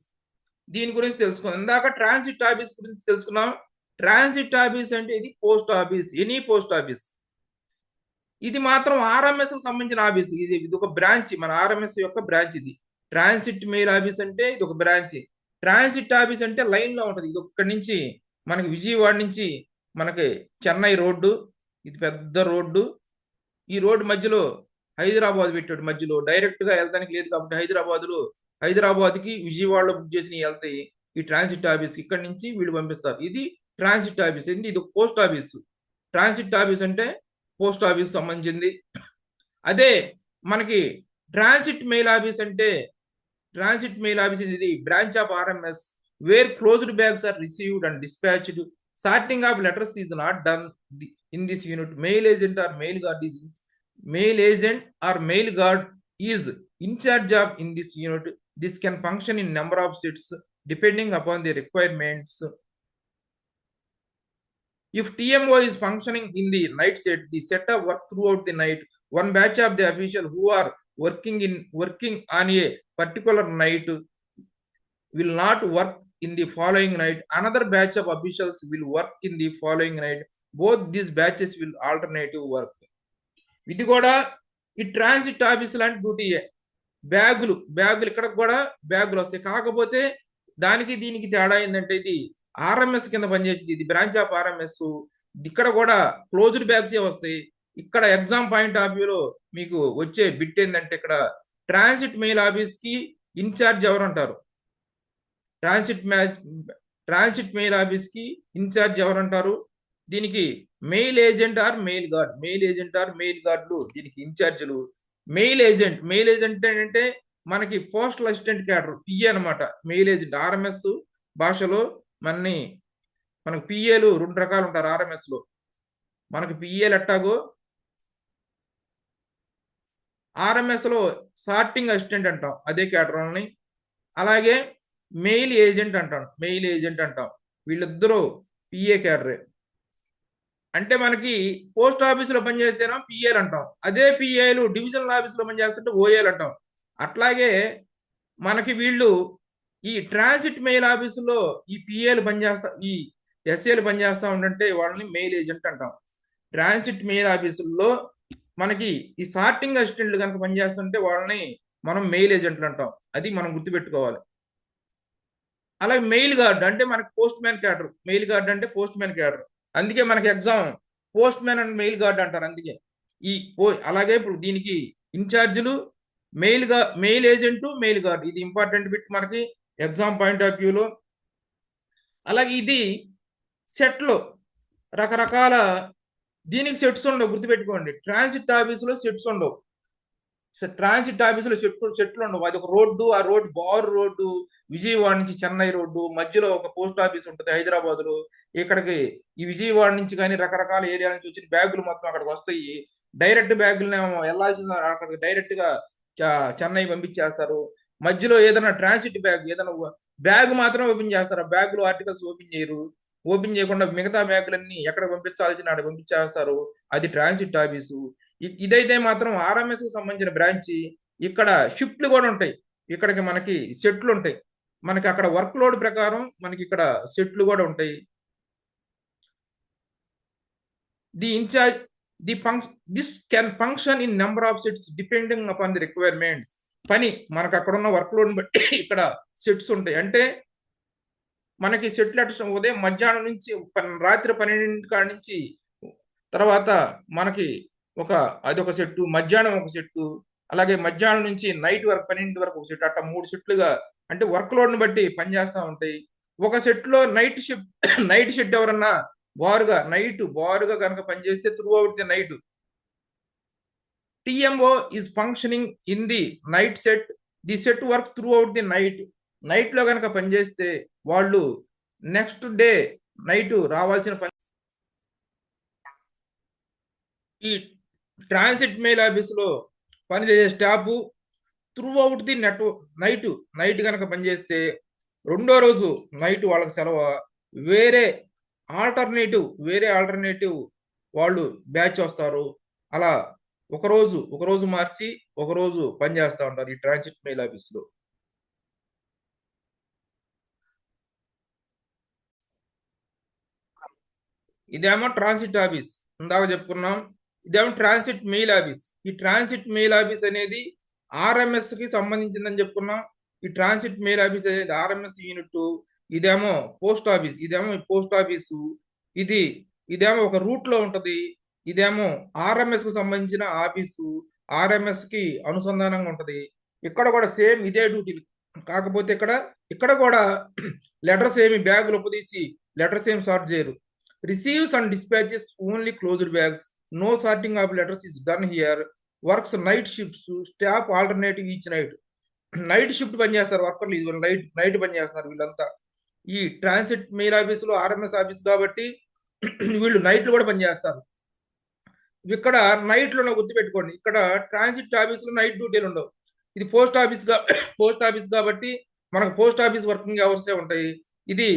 Speaker 1: దీని గురించి తెలుసుకుందాం. ఇందాక ట్రాన్సిట్ ఆఫీస్ గురించి తెలుసుకున్నాం. ట్రాన్సిట్ ఆఫీస్ అంటే ఇది post office, any post office. ఇది మాత్రం ఆర్ఎంఎస్ కు సంబంధించిన ఆఫీస్. ఇది ఒక బ్రాంచ్, మన ఆర్ఎంఎస్ యొక్క బ్రాంచ్ ఇది. ట్రాన్సిట్ మెయిల్ ఆఫీస్ అంటే ఇది ఒక బ్రాంచ్. ట్రాన్సిట్ ఆఫీస్ అంటే లైన్ లో ఉంటది. ఇది ఇక్కడి నుంచి మనకి విజయవాడ నుంచి మనకి చెన్నై రోడ్డు, ఇది పెద్ద రోడ్డు. ఈ రోడ్డు మధ్యలో హైదరాబాద్ పెట్టాడు. మధ్యలో డైరెక్ట్ గా వెళ్తానికి లేదు కాబట్టి హైదరాబాద్ కి విజయవాడలో బుక్ చేసి వెళ్తాయి ఈ ట్రాన్సిట్ ఆఫీస్. ఇక్కడ నుంచి వీళ్ళు పంపిస్తారు. ఇది ట్రాన్సిట్ ఆఫీస్. ఇది ఒక పోస్ట్ ఆఫీస్. ట్రాన్సిట్ ఆఫీస్ అంటే పోస్ట్ ఆఫీస్ సంబంధించింది. అదే మనకి ట్రాన్సిట్ మెయిల్ ఆఫీస్ అంటే ఇది branch of RMS where closed bags are received and dispatched. Sorting of letters is not done in this unit. Mail agent or mail guard is in charge of in this unit. This can function in number of sits depending upon the requirements. If TMO is functioning in the night set, the setup works throughout the night. One batch of the officials who are working on a particular night will not work in the following night. Another batch of officials will work in the following night. Both these batches will alternative work. ఇది కూడా ఈ transit office లాంటి డ్యూటీయే. బ్యాగులు ఇక్కడ కూడా బ్యాగులు వస్తాయి. కాకపోతే దానికి దీనికి తేడా ఏంటంటే ఇది ఆర్ఎంఎస్ కింద పనిచేసింది, ఇది బ్రాంచ్ ఆఫ్ ఆర్ఎంఎస్. ఇక్కడ కూడా క్లోజ్డ్ బ్యాగ్స్ వస్తాయి. ఇక్కడ ఎగ్జామ్ పాయింట్ ఆఫ్ వ్యూలో మీకు వచ్చే బిట్ ఏంటంటే ఇక్కడ ట్రాన్సిట్ మెయిల్ ఆఫీస్ కి ఇన్ఛార్జ్ ఎవరు అంటారు, ట్రాన్సిట్ మెయిల్ ఆఫీస్ కి ఇన్ఛార్జ్ ఎవరు అంటారు, దీనికి మెయిల్ ఏజెంట్ ఆర్ మెయిల్ గార్డులు దీనికి ఇన్ఛార్జీలు. మెయిల్ ఏజెంట్ ఏంటంటే మనకి పోస్టల్ అసిస్టెంట్ క్యాడర్ పిఏ అనమాట. మెయిల్ ఏజెంట్ ఆర్ఎంఎస్ భాషలో మనకు పిఏలు 2 రకాలు ఉంటారు ఆర్ఎంఎస్ లో. మనకి పిఏలు ఎట్టాగో ఆర్ఎంఎస్ లో సార్టింగ్ అసిస్టెంట్ అంటాం, అదే క్యాడర్. అలాగే మెయిల్ ఏజెంట్ అంటాం. వీళ్ళిద్దరూ పిఏ క్యాడరే. అంటే మనకి పోస్ట్ ఆఫీసులో పనిచేస్తేనో పిఏలు అంటాం, అదే పిఏలు డివిజనల్ ఆఫీసులో పనిచేస్తుంటే ఓఏలు అంటాం. అట్లాగే మనకి వీళ్ళు ఈ ట్రాన్సిట్ మెయిల్ ఆఫీసులో ఈ పిఏలు ఈ ఎస్ఏలు పనిచేస్తా ఉంటే వాళ్ళని మెయిల్ ఏజెంట్ అంటాం. ట్రాన్సిట్ మెయిల్ ఆఫీసుల్లో మనకి ఈ సార్టింగ్ అసిస్టెంట్లు కనుక పనిచేస్తుంటే వాళ్ళని మనం మెయిల్ ఏజెంట్లు అంటాం. అది మనం గుర్తుపెట్టుకోవాలి. అలాగే మెయిల్ గార్డ్ అంటే మనకి post man cadre. Mail gourd అంటే పోస్ట్ మ్యాన్ క్యాడర్. అందుకే మనకి exam post man and mail gourd అంటారు. అందుకే అలాగే ఇప్పుడు దీనికి ఇన్ఛార్జీలు మెయిల్ ఏజెంట్, మెయిల్ గార్డ్. ఇది ఇంపార్టెంట్ బిట్ మనకి ఎగ్జామ్ పాయింట్ ఆఫ్ వ్యూలో. అలాగే ఇది సెట్లో రకరకాల దీనికి సెట్స్ ఉండవు, గుర్తుపెట్టుకోండి. ట్రాన్సిట్ ఆఫీసులో సెట్స్ ఉండవు. ట్రాన్సిట్ ఆఫీసులో సెట్లు ఉండవు. అది ఒక రోడ్డు, ఆ రోడ్డు బారు రోడ్డు, విజయవాడ నుంచి చెన్నై రోడ్డు, మధ్యలో ఒక పోస్ట్ ఆఫీస్ ఉంటుంది హైదరాబాద్ లో. ఇక్కడికి ఈ విజయవాడ నుంచి కానీ రకరకాల ఏరియా నుంచి వచ్చిన బ్యాగులు మొత్తం అక్కడికి వస్తాయి. డైరెక్ట్ బ్యాగులు వెళ్ళాల్సిన అక్కడికి డైరెక్ట్ గా చెన్నై పంపించేస్తారు. మధ్యలో ఏదైనా ట్రాన్సిట్ ఏదైనా బ్యాగ్ మాత్రం ఓపెన్ చేస్తారు. ఆ బ్యాగులు ఆర్టికల్స్ ఓపెన్ చేయరు. ఓపెన్ చేయకుండా మిగతా బ్యాగులన్నీ ఎక్కడ పంపించాల్సిన అక్కడ పంపించేస్తారు. అది ట్రాన్సిట్ ఆఫీసు. ఇదైతే మాత్రం ఆర్ఎంఎస్ కి సంబంధించిన బ్రాంచ్. ఇక్కడ షిఫ్ట్లు కూడా ఉంటాయి. ఇక్కడికి మనకి సెట్లు ఉంటాయి. మనకి అక్కడ వర్క్ లోడ్ ప్రకారం మనకి ఇక్కడ సెట్లు కూడా ఉంటాయి. This can function in number of sets depending upon the requirements. పని మనకు అక్కడ ఉన్న వర్క్ లోడ్ బట్టి ఇక్కడ సెట్స్ ఉంటాయి. అంటే మనకి సెట్లు అట్లా ఉదయం మధ్యాహ్నం నుంచి రాత్రి 12 కాడ నుంచి తర్వాత మనకి అదొక సెట్టు, మధ్యాహ్నం ఒక సెట్టు, అలాగే మధ్యాహ్నం నుంచి నైట్ వరకు 12 వరకు ఒక సెట్, అట్లా 3 సెట్లుగా అంటే వర్క్ లోడ్ ని బట్టి పనిచేస్తూ ఉంటాయి. ఒక సెట్ లో నైట్ షిఫ్ట్ ఎవరన్నా బారుగా కనుక పనిచేస్తే through out the night. TMO is functioning in the night set. The set works throughout the night. Night లో కనుక పనిచేస్తే వాళ్ళు నెక్స్ట్ డే నైట్ రావాల్సిన పని. ఈ ట్రాన్సిట్ మెయిల్ ఆఫీస్ లో పనిచేసే staff through out the night కనుక పనిచేస్తే రెండో రోజు నైట్ వాళ్ళకి సెలవు. వేరే ఆల్టర్నేటివ్ వాళ్ళు బ్యాచ్ వస్తారు. అలా ఒక రోజు మార్చి ఒక రోజు పనిచేస్తూ ఉంటారు ఈ ట్రాన్సిట్ మెయిల్ ఆఫీస్ లో. ఇదేమో ట్రాన్సిట్ ఆఫీస్ ఇందాక చెప్పుకున్నాం. ఇదేమో ట్రాన్సిట్ మెయిల్ ఆఫీస్. ఈ ట్రాన్సిట్ మెయిల్ ఆఫీస్ అనేది ఆర్ఎంఎస్ కి సంబంధించిందని చెప్పుకున్నాం. ఈ ట్రాన్సిట్ మెయిల్ ఆఫీస్ అనేది ఆర్ఎంఎస్ యూనిట్. ఇదేమో పోస్ట్ ఆఫీసు. ఇదేమో ఒక రూట్ లో ఉంటది. ఇదేమో ఆర్ఎంఎస్ కు సంబంధించిన ఆఫీసు, ఆర్ఎంఎస్ కి అనుసంధానంగా ఉంటది. ఇక్కడ కూడా సేమ్ ఇదే డ్యూటీలు. కాకపోతే ఇక్కడ కూడా లెటర్స్ ఏమి బ్యాగులు ఉపదీసి లెటర్స్ ఏమి సార్ట్ చేయరు. Receives and dispatches only closed bags. No sorting of letters is done here. Works night shifts. Staff alternating each night. Night shift పనిచేస్తారు వర్కర్లు. ఇది నైట్ పనిచేస్తున్నారు వీళ్ళంతా. ఈ ట్రాన్సిట్ మెయిల్ ఆఫీస్ లో ఆర్ఎంఎస్ ఆఫీస్ కాబట్టి వీళ్ళు నైట్లు కూడా పనిచేస్తారు. ఇక్కడ నైట్ లో గుర్తుపెట్టుకోండి, ఇక్కడ ట్రాన్సిట్ ఆఫీస్ లో నైట్ డ్యూటీలు ఉండవు. ఇది పోస్ట్ ఆఫీస్ కాబట్టి మనకు పోస్ట్ ఆఫీస్ వర్కింగ్ అవర్సే ఉంటాయి. ఇది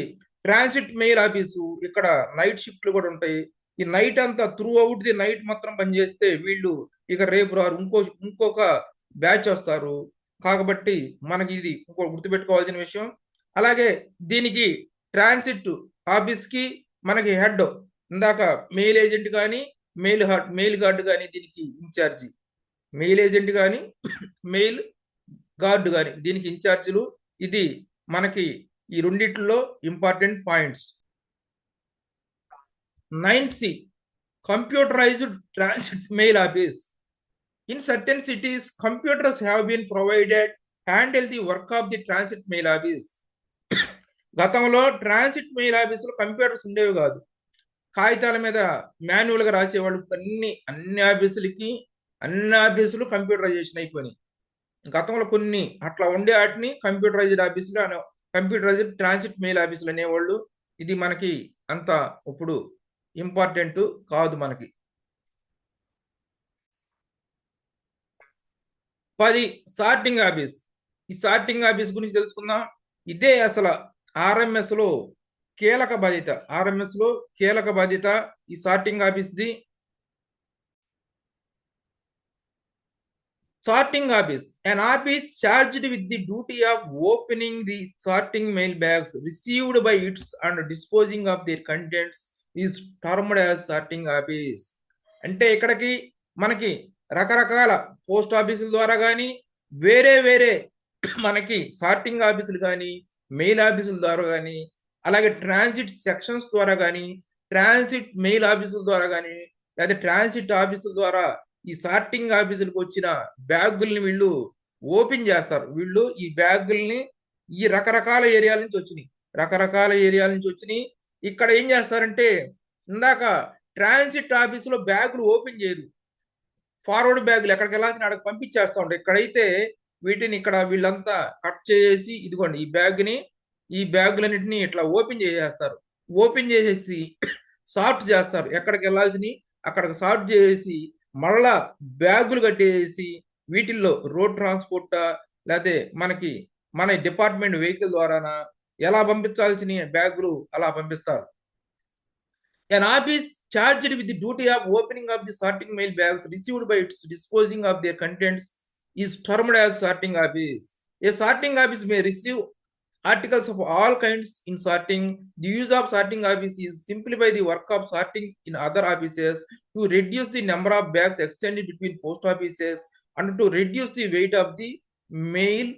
Speaker 1: ట్రాన్సిట్ మెయిల్ ఆఫీసు ఇక్కడ నైట్ షిఫ్ట్లు కూడా ఉంటాయి. ఈ నైట్ అంతా త్రూ అవుట్ ది నైట్ మొత్తం పనిచేస్తే వీళ్ళు ఇక రేపు రారు, ఇంకొక బ్యాచ్ వస్తారు. కాబట్టి మనకి ఇది గుర్తుపెట్టుకోవాల్సిన విషయం. అలాగే దీనికి ట్రాన్సిట్ ఆఫీస్ కి మనకి హెడ్ ఇందాక మెయిల్ ఏజెంట్ కానీ మెయిల్ గార్డ్ కానీ దీనికి ఇన్ఛార్జి, మెయిల్ ఏజెంట్ కానీ మెయిల్ గార్డ్ కానీ దీనికి ఇన్ఛార్జీలు. ఇది మనకి ఈ రెండిట్లో important points. 9C computerized transit mail office. In certain cities, computers have been provided handle the work of the transit mail office. గతంలో ట్రాన్సిట్ మెయిల్ ఆఫీసులో కంప్యూటర్స్ ఉండేవి కాదు, కాగితాల మీద మాన్యువల్ గా రాసేవాళ్ళు. అన్ని ఆఫీసులు కంప్యూటరైజేషన్ అయిపోయినాయి. గతంలో కొన్ని అట్లా ఉండే వాటిని కంప్యూటరైజ్డ్ ఆఫీసులు కంప్యూటరైజ్డ్ ట్రాన్సిట్ మెయిల్ ఆఫీసులు అనేవాళ్ళు. ఇది మనకి అంత ఇప్పుడు ఇంపార్టెంట్ కాదు మనకి. 10 సార్టింగ్ ఆఫీస్. ఈ సార్టింగ్ ఆఫీస్ గురించి తెలుసుకుందాం. ఇదే అసలు ఆర్ఎంఎస్ లో కీలక బాధ్యత ఈ sorting office the. Sorting office. An office charged with the duty of opening the sorting mail bags received by its and disposing of their contents is termed as sorting office. అంటే ఇక్కడికి మనకి రకరకాల post ఆఫీసుల ద్వారా కానీ వేరే మనకి sorting ఆఫీసులు కానీ మెయిల్ ఆఫీసుల ద్వారా కానీ అలాగే ట్రాన్సిట్ సెక్షన్స్ ద్వారా కానీ ట్రాన్సిట్ మెయిల్ ఆఫీసుల ద్వారా కానీ లేదా ట్రాన్సిట్ ఆఫీసుల ద్వారా ఈ సార్టింగ్ ఆఫీసులకు వచ్చిన బ్యాగుల్ని వీళ్ళు ఓపెన్ చేస్తారు. వీళ్ళు ఈ బ్యాగుల్ని ఈ రకరకాల ఏరియాల నుంచి వచ్చినాయి. ఇక్కడ ఏం చేస్తారంటే ఇందాక ట్రాన్సిట్ ఆఫీసులో బ్యాగులు ఓపెన్ చేయరు, ఫార్వర్డ్ బ్యాగులు ఎక్కడికి వెళ్ళాల్సిన అక్కడికి పంపించేస్తూ ఉంటాయి. ఇక్కడైతే వీటిని ఇక్కడ వీళ్ళంతా కట్ చేసి ఇదిగోండి ఈ బ్యాగులన్నింటినీ ఇట్లా ఓపెన్ చేసేసి సార్ట్ చేస్తారు. ఎక్కడికి వెళ్ళాల్సినవి అక్కడికి సార్ట్ చేసి మళ్ళా బ్యాగులు కట్టేసి వీటిల్లో రోడ్ ట్రాన్స్పోర్ట్ లేకపోతే మన డిపార్ట్మెంట్ వెహికల్ ద్వారానా ఎలా పంపించాల్సిన బ్యాగులు అలా పంపిస్తారు. An office charged with the duty of opening of the sorting mail bags received by its disposing of their contents is termed as sorting office. A sorting office may receive articles of all kinds in sorting. The use of sorting office is simplify the work of sorting in other offices to reduce the number of bags exchanged between post offices and to reduce the weight of the mail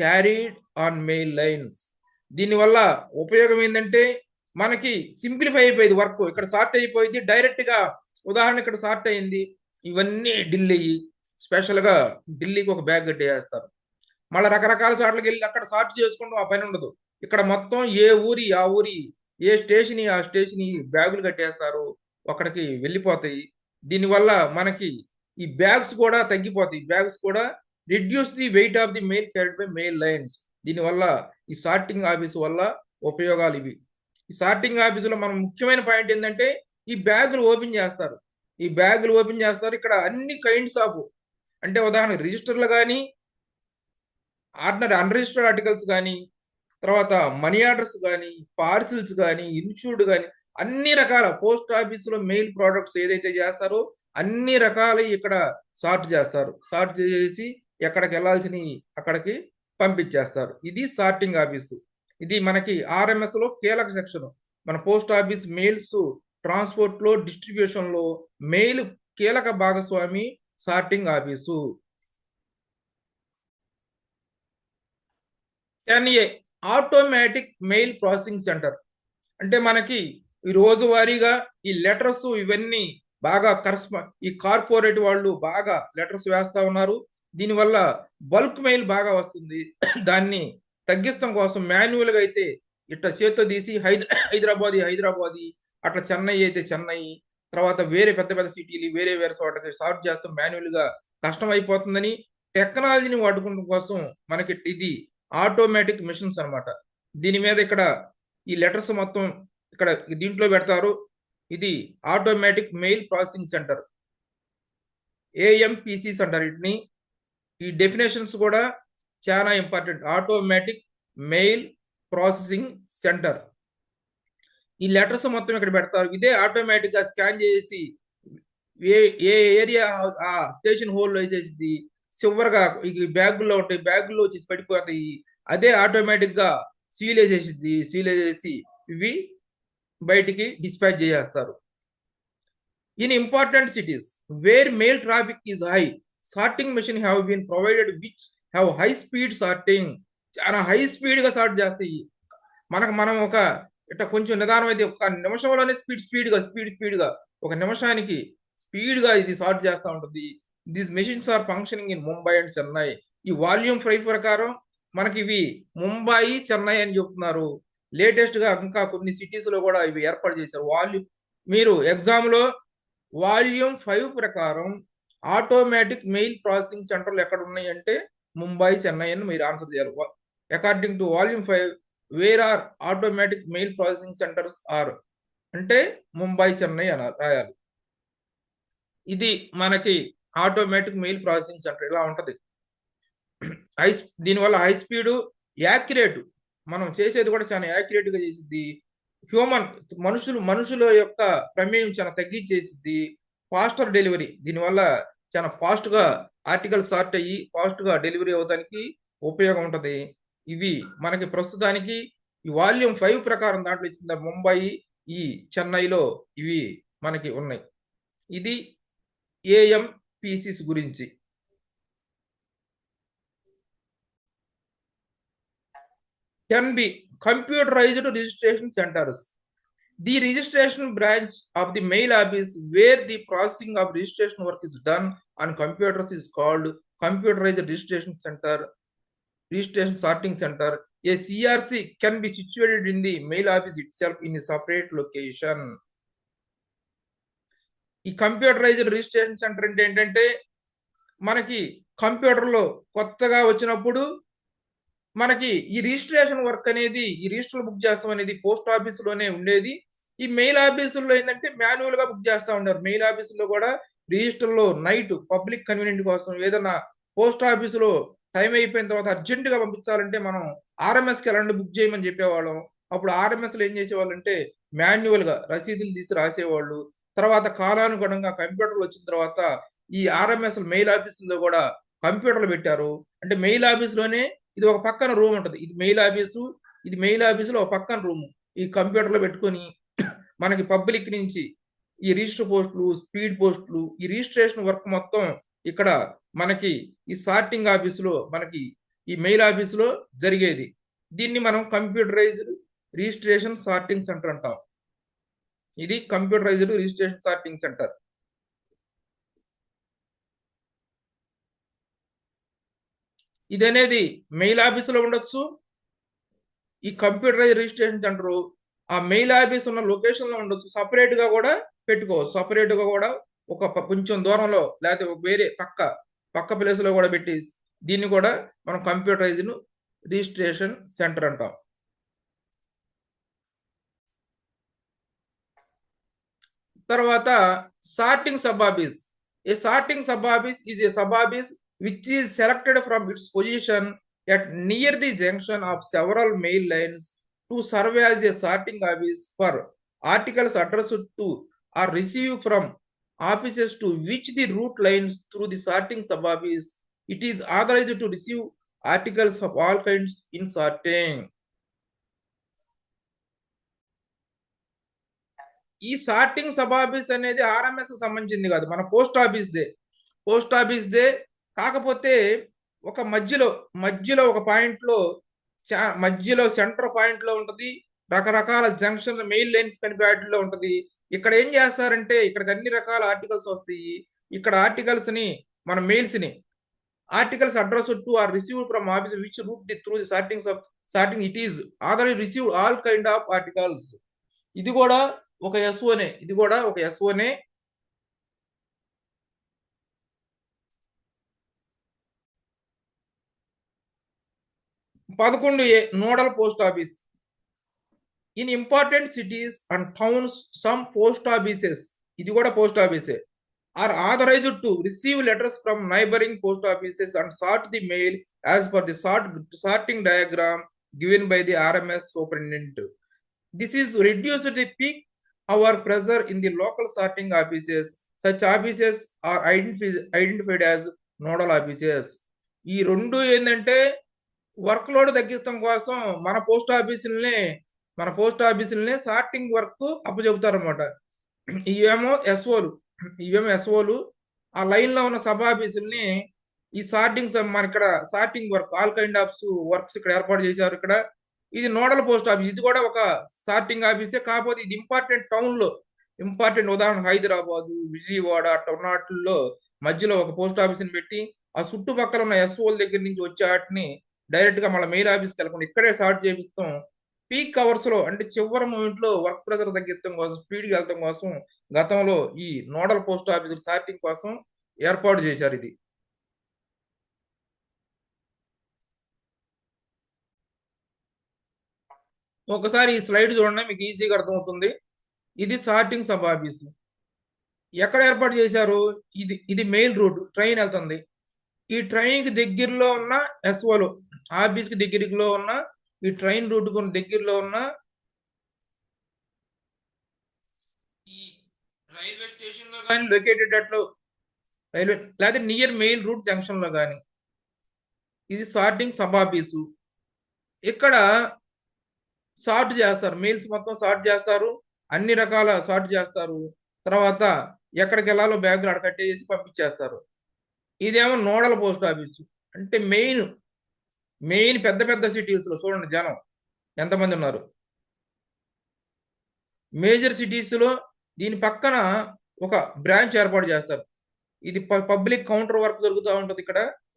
Speaker 1: carried on mail lines. దీనివల్ల ఉపయోగం ఏంటంటే మనకి simplify అయిపోయింది work. ఇక్కడ sort అయిపోయింది direct గా. ఉదాహరణ ఇక్కడ సార్ట్ అయింది, ఇవన్నీ స్పెషల్ గా ఢిల్లీకి ఒక బ్యాగ్ కట్టేస్తారు. మళ్ళీ రకరకాల సార్లకు వెళ్ళి అక్కడ సార్ట్ చేసుకుంటూ ఆ పని ఉండదు. ఇక్కడ మొత్తం ఏ ఊరి ఏ స్టేషన్ ఆ స్టేషన్ బ్యాగులు కట్టేస్తారు, అక్కడికి వెళ్ళిపోతాయి. దీనివల్ల మనకి ఈ బ్యాగ్స్ కూడా తగ్గిపోతాయి. బ్యాగ్స్ కూడా reduce the weight of the mail carried by mail lines. దీనివల్ల ఈ సార్టింగ్ ఆఫీస్ వల్ల ఉపయోగాలు ఇవి. ఈ సార్టింగ్ ఆఫీసులో మనం ముఖ్యమైన పాయింట్ ఏంటంటే ఈ బ్యాగులు ఓపెన్ చేస్తారు. ఇక్కడ అన్ని కైండ్స్ ఆఫ్ అంటే ఉదాహరణ రిజిస్టర్లు కానీ ఆర్డినరీ అన్రిజిస్టర్డ్ ఆర్టికల్స్ కానీ తర్వాత మనీ ఆర్డర్స్ కానీ పార్సిల్స్ కానీ ఇన్సూర్డ్ కానీ అన్ని రకాల పోస్ట్ ఆఫీసులో మెయిల్ ప్రోడక్ట్స్ ఏదైతే చేస్తారో అన్ని రకాలు ఇక్కడ సార్ట్ చేసి ఎక్కడికి వెళ్ళాల్సిన అక్కడికి పంపించేస్తారు. ఇది సార్టింగ్ ఆఫీసు. ఇది మనకి ఆర్ఎంఎస్ లో కీలక సెక్షన్. మన పోస్ట్ ఆఫీస్ మెయిల్స్ ట్రాన్స్పోర్ట్ లో డిస్ట్రిబ్యూషన్ లో మెయిల్ కీలక భాగస్వామి sorting office. 10A automatic mail processing centre. అంటే మనకి ఈ రోజువారీగా ఈ లెటర్స్ ఇవన్నీ బాగా ఈ కార్పొరేట్ వాళ్ళు బాగా లెటర్స్ వేస్తా ఉన్నారు. దీనివల్ల బల్క్ మెయిల్ బాగా వస్తుంది. దాన్ని తగ్గిస్తాం కోసం మాన్యువల్ గా అయితే ఇట్లా చేత్తో తీసి హైదరాబాద్ అట్లా చెన్నై అయితే చెన్నై తర్వాత వేరే పెద్ద సిటీలు వేరే చోటకి సార్ట్ చేస్తాం. మాన్యువల్ గా కష్టం అయిపోతుందని టెక్నాలజీని వాడుకోవడం కోసం మనకి ఇది ఆటోమేటిక్ మిషన్స్ అన్నమాట. దీని మీద ఇక్కడ ఈ లెటర్స్ మొత్తం ఇక్కడ దీంట్లో పెడతారు. ఇది automatic mail processing centre, AMPCs అంటారు వీటిని. ఈ డెఫినేషన్స్ కూడా చాలా important. Automatic mail processing centre. ఈ లెటర్స్ మొత్తం ఇక్కడ పెడతారు. ఇదే ఆటోమేటిక్ గా స్కాన్ చేసి ఏ ఏ ఏరియా ఆ స్టేషన్ హోల్ లో వేసేసి చివరిగా ఈ బ్యాగుల్లో ఉంటాయి, బ్యాగుల్లో వచ్చేసి పడిపోతాయి. అదే ఆటోమేటిక్ గా సీల్ వేసేసిద్ది. సీల్ వేసేసి ఇవి బయటికి డిస్పాచ్ చేసేస్తారు. In important cities where mail traffic is high, sorting machine have been provided which have high speed sorting. చాలా హై స్పీడ్ గా సార్ట్ చేస్తాయి. మనం ఒక ఇట్లా కొంచెం నిదానం అయితే ఒక నిమిషంలోనే స్పీడ్ గా ఒక నిమిషానికి స్పీడ్ గా ఇది సార్ట్ చేస్తూ ఉంటుంది. These machines are functioning in Mumbai and Chennai. ఈ వాల్యూమ్ 5 ప్రకారం మనకి ఇవి ముంబై, చెన్నై అని చెప్తున్నారు. లేటెస్ట్ గా ఇంకా కొన్ని సిటీస్ లో కూడా ఇవి ఏర్పాటు చేశారు. మీరు ఎగ్జామ్ లో వాల్యూమ్ 5 ప్రకారం ఆటోమేటిక్ మెయిల్ ప్రాసెసింగ్ సెంటర్లు ఎక్కడ ఉన్నాయి అంటే ముంబై, చెన్నై అని మీరు ఆన్సర్ చేయాలి. According to volume 5 where are automatic mail processing centres are అంటే ముంబై, చెన్నై అని రాయాలి. ఇది మనకి ఆటోమేటిక్ మెయిల్ ప్రాసెసింగ్ సెంటర్ ఇలా ఉంటది. దీనివల్ల హై స్పీడ్, యాక్యురేట్, మనం చేసేది కూడా చాలా యాక్యురేట్ గా చేసిద్ది. హ్యూమన్ మనుషుల యొక్క ప్రమేయం చాలా తగ్గించేసిద్ది. ఫాస్టర్ డెలివరీ, దీనివల్ల చాలా ఫాస్ట్ గా ఆర్టికల్ సార్ట్ అయ్యి ఫాస్ట్ గా డెలివరీ అవడానికి ఉపయోగం ఉంటది. ఇవి మనకి ప్రస్తుతానికి ఈ వాల్యూమ్ 5 ప్రకారం దాంట్లో ఇచ్చిన ముంబై, ఈ చెన్నైలో ఇవి మనకి ఉన్నాయి. ఇది ఏఎంపీసీస్ గురించి. Can be computerized registration centers. The registration branch of the mail office where the processing of registration work is done on computers is called computerized registration center, registration sorting center. A CRC can be situated in the mail office itself in a separate location. ఈ computerised registration centre అంటే ఏంటంటే మనకి కంప్యూటర్లో కొత్తగా వచ్చినప్పుడు మనకి ఈ registration work అనేది, ఈ రిజిస్టర్ బుక్ చేస్తాం అనేది పోస్ట్ ఆఫీస్ లోనే ఉండేది. ఈ మెయిల్ ఆఫీసుల్లో ఏంటంటే మాన్యువల్ గా బుక్ చేస్తా ఉన్నారు. మెయిల్ ఆఫీసులో కూడా రిజిస్టర్ లో నైట్ పబ్లిక్ కన్వీనియంట్ కోసం ఏదైనా పోస్ట్ ఆఫీసులో టైం అయిపోయిన తర్వాత అర్జెంట్ గా పంపించాలంటే మనం ఆర్ఎంఎస్ కి వెళ్ళండి బుక్ చేయమని చెప్పేవాళ్ళం. అప్పుడు ఆర్ఎంఎస్ లో ఏం చేసేవాళ్ళు అంటే మాన్యువల్ గా రసీదులు తీసి రాసేవాళ్ళు. తర్వాత కాలానుగుణంగా కంప్యూటర్లు వచ్చిన తర్వాత ఈ ఆర్ఎంఎస్ మెయిల్ ఆఫీసుల్లో కూడా కంప్యూటర్లు పెట్టారు. అంటే మెయిల్ ఆఫీస్ లోనే ఇది ఒక పక్కన రూమ్ ఉంటది. ఇది మెయిల్ ఆఫీసులో ఒక పక్కన రూమ్. ఈ కంప్యూటర్ లో పెట్టుకొని మనకి పబ్లిక్ నుంచి ఈ రిజిస్టర్ పోస్టులు, స్పీడ్ పోస్టులు, ఈ రిజిస్ట్రేషన్ వర్క్ మొత్తం ఇక్కడ మనకి ఈ సార్టింగ్ ఆఫీసులో మనకి ఈ మెయిల్ ఆఫీసులో జరిగేది. దీన్ని మనం కంప్యూటరైజ్డ్ రిజిస్ట్రేషన్ సార్టింగ్ సెంటర్ అంటాం. ఇది కంప్యూటరైజ్డ్ రిజిస్ట్రేషన్ సార్టింగ్ సెంటర్. ఇది అనేది మెయిల్ ఆఫీసులో ఉండొచ్చు. ఈ కంప్యూటరైజ్ రిజిస్ట్రేషన్ సెంటర్ ఆ మెయిల్ ఆఫీస్ ఉన్న లొకేషన్ లో ఉండొచ్చు. సపరేట్ గా కూడా పెట్టుకోవచ్చు. సపరేట్ గా కూడా ఒక కొంచెం దూరంలో లేకపోతే వేరే పక్క ప్లేస్ లో కూడా పెట్టి దీన్ని కూడా మనం కంప్యూటరైజ్డ్ రిజిస్ట్రేషన్ సెంటర్ అంటాం. తర్వాత sorting sub office. A sorting sub office is A sub office which is selected from its position at near the junction of several mail lines to serve as a sorting office for articles addressed to or received from offices to which the route lines through the sorting sub office. It is authorized to receive articles of all kinds in sorting. ఈ sorting sub office అనేది RMS సంబంధించింది కాదు, మన post office they. కాకపోతే ఒక మధ్యలో ఒక point లో మధ్యలో సెంటర్ పాయింట్ లో ఉంటది. రకరకాల జంక్షన్ మెయిల్ లైన్స్ కనిపేట్లో ఉంటది. ఇక్కడ ఏం చేస్తారంటే ఇక్కడికి అన్ని రకాల ఆర్టికల్స్ వస్తాయి. ఇక్కడ ఆర్టికల్స్ ని మన మెయిల్స్ ని articles address to or received from office which route through the sorting it is already received all kind of articles. ఇది కూడా ఒక ఎస్ఓనే. 11A nodal post office. In important cities and towns some post offices, ఇది కూడా post ఆఫీసే, are authorised to receive letters from neighbouring post offices and sort the mail as per the sorting diagram given by the RMS superintendent. This is reduced the peak hour pressure in the local sorting offices. Such offices are identified as nodal offices. ఈ రెండు ఏంటంటే work load తగ్గించడం కోసం మన post ఆఫీసులనే sorting work అప్పచెబుతారు అనమాట. ఇవేమో ఎస్ఓలు ఆ line లో ఉన్న సబ్ ఆఫీసుల్ని ఈ మన ఇక్కడ sorting work all kind of works ఇక్కడ ఏర్పాటు చేశారు. ఇక్కడ ఇది నోడల్ పోస్ట్ ఆఫీస్, ఇది కూడా ఒక సార్టింగ్ ఆఫీసే, కాకపోతే ఇది ఇంపార్టెంట్ ఉదాహరణ హైదరాబాదు, విజయవాడ టొర్నాట్లో మధ్యలో ఒక పోస్ట్ ఆఫీస్ని పెట్టి ఆ చుట్టుపక్కల ఉన్న ఎస్ఓల దగ్గర నుంచి వచ్చే వాటిని డైరెక్ట్ గా మన మెయిల్ ఆఫీస్కి వెళ్ళకుండా ఇక్కడే సార్ట్ చేపిస్తాం. పీక్ అవర్స్ లో అంటే చివరి మూమెంట్ లో వర్క్ ప్రెజర్ తగ్గించడం కోసం, స్పీడ్గా వెళ్ళడం కోసం గతంలో ఈ నోడల్ పోస్ట్ ఆఫీస్ సార్టింగ్ కోసం ఏర్పాటు చేశారు. ఇది ఒకసారి ఈ స్లైడ్ చూడండి, మీకు ఈజీగా అర్థమవుతుంది. ఇది సార్టింగ్ సబ్ ఆఫీసు. ఎక్కడ ఏర్పాటు చేశారు? ఇది మెయిన్ రూట్, ట్రైన్ వెళ్తుంది. ఈ ట్రైన్ కి దగ్గరలో ఉన్న ఎస్ఓలు, ఆఫీస్ కి దగ్గరలో ఉన్న ఈ ట్రైన్ రూట్ కు దగ్గరలో ఉన్న ఈ రైల్వే స్టేషన్ లో కానీ లొకేటెడ్ అట్లు రైల్వే లేదా నియర్ మెయిన్ రూట్ జంక్షన్ లో కానీ ఇది సార్టింగ్ సబ్ ఆఫీసు. ఇక్కడ సార్ట్ చేస్తారు, మెయిల్స్ మొత్తం సార్ట్ చేస్తారు, అన్ని రకాల సార్ట్ చేస్తారు. తర్వాత ఎక్కడికి వెళ్ళాలో బ్యాగులు అడకట్టేసి పంపించేస్తారు. ఇదేమో నోడల్ పోస్ట్ ఆఫీసు. అంటే మెయిన్ పెద్ద పెద్ద సిటీస్ లో చూడండి జనం ఎంతమంది ఉన్నారు. మేజర్ సిటీస్ లో దీని పక్కన ఒక బ్రాంచ్ ఏర్పాటు చేస్తారు. ఇది పబ్లిక్ కౌంటర్ వర్క్ జరుగుతూ ఉంటుంది.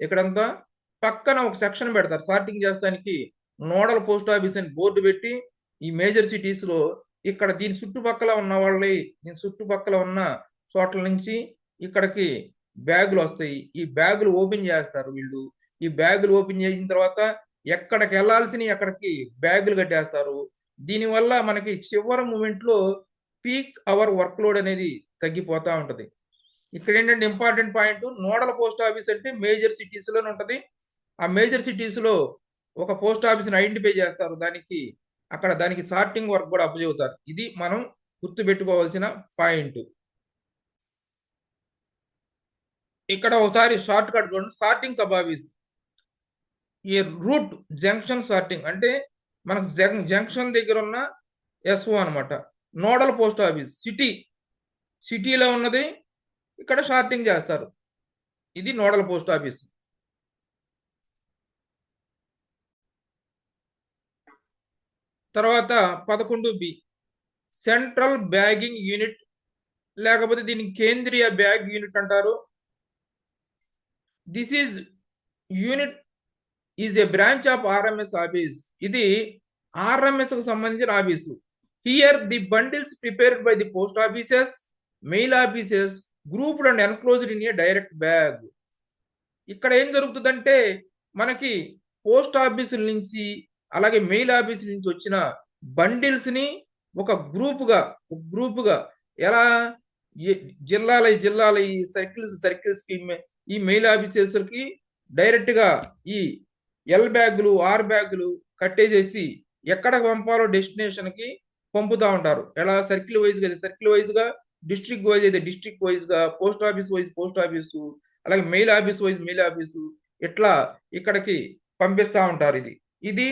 Speaker 1: ఇక్కడంతా పక్కన ఒక సెక్షన్ పెడతారు సార్టింగ్ చేస్తానికి, నోడల్ పోస్ట్ ఆఫీస్ అని బోర్డు పెట్టి ఈ మేజర్ సిటీస్ లో ఇక్కడ దీని చుట్టుపక్కల ఉన్న చోట్ల నుంచి ఇక్కడికి బ్యాగులు వస్తాయి. ఈ బ్యాగులు ఓపెన్ చేస్తారు వీళ్ళు. ఈ బ్యాగులు ఓపెన్ చేసిన తర్వాత ఎక్కడికి వెళ్ళాల్సిన అక్కడికి బ్యాగులు కట్టేస్తారు. దీనివల్ల మనకి చివరి మూమెంట్ లో పీక్ అవర్ వర్క్ లోడ్ అనేది తగ్గిపోతా ఉంటది. ఇక్కడ ఏంటంటే important point, nodal post office అంటే మేజర్ సిటీస్ లోనే ఉంటది. ఆ మేజర్ సిటీస్ లో ఒక పోస్ట్ ఆఫీస్ని ఐడెంటిఫై చేస్తారు, దానికి సార్టింగ్ వర్క్ కూడా అప్పచెబుతారు. ఇది మనం గుర్తుపెట్టుకోవాల్సిన పాయింట్. ఇక్కడ ఒకసారి షార్ట్ కట్ చూడండి. సార్టింగ్ సబ్ ఆఫీస్ ఈ రూట్ జంక్షన్ సార్టింగ్ అంటే మనకు జంక్షన్ దగ్గర ఉన్న ఎస్ఓ అనమాట. నోడల్ పోస్ట్ ఆఫీస్ సిటీలో ఉన్నది ఇక్కడ షార్టింగ్ చేస్తారు. ఇది నోడల్ పోస్ట్ ఆఫీస్. తర్వాత 11B సెంట్రల్ బ్యాగింగ్ యూనిట్, లేకపోతే దీనికి కేంద్రీయ బ్యాగ్ యూనిట్ అంటారు. This unit is a branch of RMS office. ఇది ఆర్ఎంఎస్ కు సంబంధించిన office. Here the bundles prepared by the post offices, mail offices grouped and enclosed in a direct bag. ఇక్కడ ఏం జరుగుతుందంటే మనకి పోస్ట్ ఆఫీసుల నుంచి అలాగే మెయిల్ ఆఫీస్ నుంచి వచ్చిన బండిల్స్ ని ఒక గ్రూప్ గా ఎలా జిల్లాల ఈ సర్కిల్స్ కి ఈ మెయిల్ ఆఫీసెస్ కి డైరెక్ట్ గా ఈ ఎల్ బ్యాగులు ఆర్ బ్యాగులు కట్టేసేసి ఎక్కడ పంపాలో డెస్టినేషన్ కి పంపుతా ఉంటారు. ఎలా సర్కిల్ వైజ్ గా డిస్ట్రిక్ట్ వైజ్ అయితే డిస్ట్రిక్ట్ వైజ్ గా, పోస్ట్ ఆఫీసు, అలాగే మెయిల్ ఆఫీసు ఇట్లా ఇక్కడికి పంపిస్తా ఉంటారు. ఇది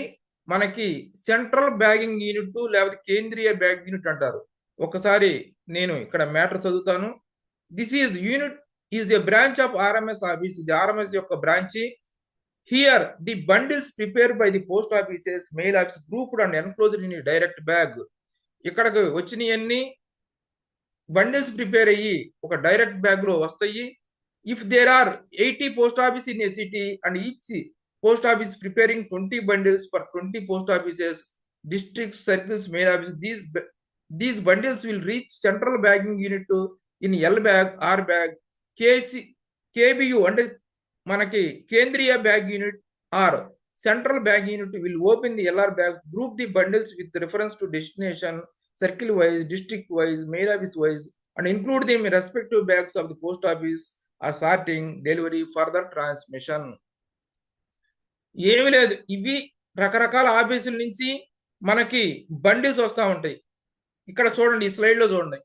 Speaker 1: మనకి సెంట్రల్ బ్యాగింగ్ యూనిట్ లేకపోతే కేంద్రీయ బ్యాగ్ యూనిట్ అంటారు. ఒకసారి నేను ఇక్కడ మ్యాటర్ చదువుతాను. This unit is a branch of RMS office. ఇది ఆర్ఎంఎస్ యొక్క branch. Here the bundles prepare by the post offices, mail office grouped and enclosed in direct bag. ఇక్కడికి వచ్చినవన్నీ బండిల్స్ ప్రిపేర్ అయ్యి ఒక డైరెక్ట్ బ్యాగ్ లో వస్తాయి. If there are 80 post office in a city and each post office preparing 20 bundles for 20 post offices, districts, circles, mail office. These bundles will reach central bagging unit in L bag, R bag, KBU అంటే మనకి కేంద్రీయ bag unit or central bag unit will open the LR bag, group the bundles with reference to destination, circle wise, district wise, mail office wise, and include them in respective bags of the post office or sorting, delivery, further transmission. ఏమి లేదు, ఇవి రకరకాల ఆఫీసుల నుంచి మనకి bundles వస్తూ ఉంటాయి. ఇక్కడ చూడండి, ఈ స్లైడ్లో చూడండి.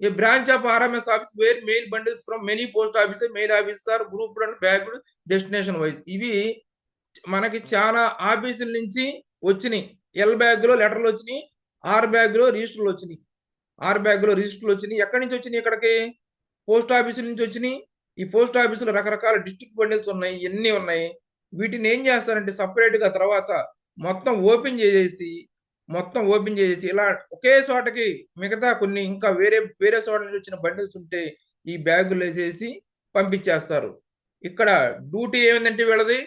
Speaker 1: A branch of RMS office where mail bundles from many post offices, mail offices are grouped and bagged destination wise. ఇవి మనకి చాలా ఆఫీసుల నుంచి వచ్చినాయి. ఎల్ బ్యాగ్లో లెటర్లు వచ్చినాయి, ఆర్ బ్యాగ్లో రిజిస్టర్లు వచ్చినాయి. ఎక్కడి నుంచి వచ్చినాయి? ఇక్కడికి పోస్ట్ ఆఫీసుల నుంచి వచ్చినాయి. ఈ పోస్ట్ ఆఫీసులో రకరకాల డిస్ట్రిక్ట్ బండిల్స్ ఉన్నాయి, ఎన్ని ఉన్నాయి. వీటిని ఏం చేస్తారంటే సపరేట్గా తర్వాత మొత్తం ఓపెన్ చేసేసి ఇలా ఒకే చోటకి మిగతా కొన్ని ఇంకా వేరే చోట నుంచి వచ్చిన బండిల్స్ ఉంటే ఈ బ్యాగులు వేసేసి పంపించేస్తారు. ఇక్కడ డ్యూటీ ఏమిటంటే వీళ్ళది,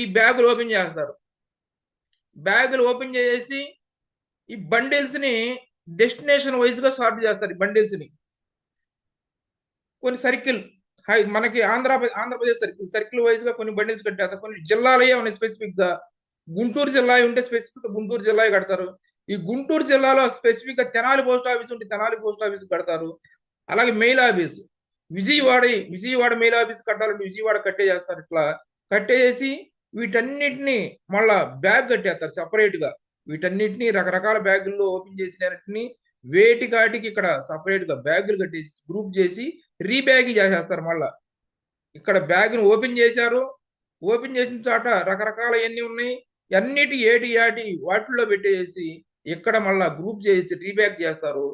Speaker 1: ఈ బ్యాగులు ఓపెన్ చేస్తారు. బ్యాగులు ఓపెన్ చేసి ఈ బండిల్స్ ని డెస్టినేషన్ వైజ్ గా సార్ట్ చేస్తారు. ఈ బండిల్స్ ని కొన్ని సర్కిల్ మనకి ఆంధ్రప్రదేశ్ సర్కిల్ వైజ్ గా కొన్ని బండిల్స్ కట్టేస్తారు. కొన్ని జిల్లాలే ఉన్నాయి స్పెసిఫిక్ గా. గుంటూరు జిల్లా ఉంటే స్పెసిఫిక్ గుంటూరు జిల్లా కడతారు. ఈ గుంటూరు జిల్లాలో స్పెసిఫిక్ గా తెనాలి పోస్ట్ ఆఫీస్ ఉంటే తెనాలి పోస్ట్ ఆఫీస్ కడతారు. అలాగే mail office Vijayawada mail office కట్టాలంటే విజయవాడ కట్టేస్తారు. ఇట్లా కట్టేసి వీటన్నిటిని మళ్ళా బ్యాగ్ కట్టేస్తారు సపరేట్ గా. వీటన్నిటిని రకరకాల బ్యాగుల్లో ఓపెన్ చేసినన్నిటిని వేటికాటికి ఇక్కడ సపరేట్ గా బ్యాగులు కట్టేసి గ్రూప్ చేసి రీబ్యాగింగ్ చేసేస్తారు. మళ్ళా ఇక్కడ బ్యాగ్ ను ఓపెన్ చేశారు. ఓపెన్ చేసిన చోట రకరకాల ఎన్ని ఉన్నాయి, అన్నిటి ఏటి వాటిల్లో పెట్టేసి ఇక్కడ మళ్ళా గ్రూప్ చేసి రీబ్యాగ్ చేస్తారు.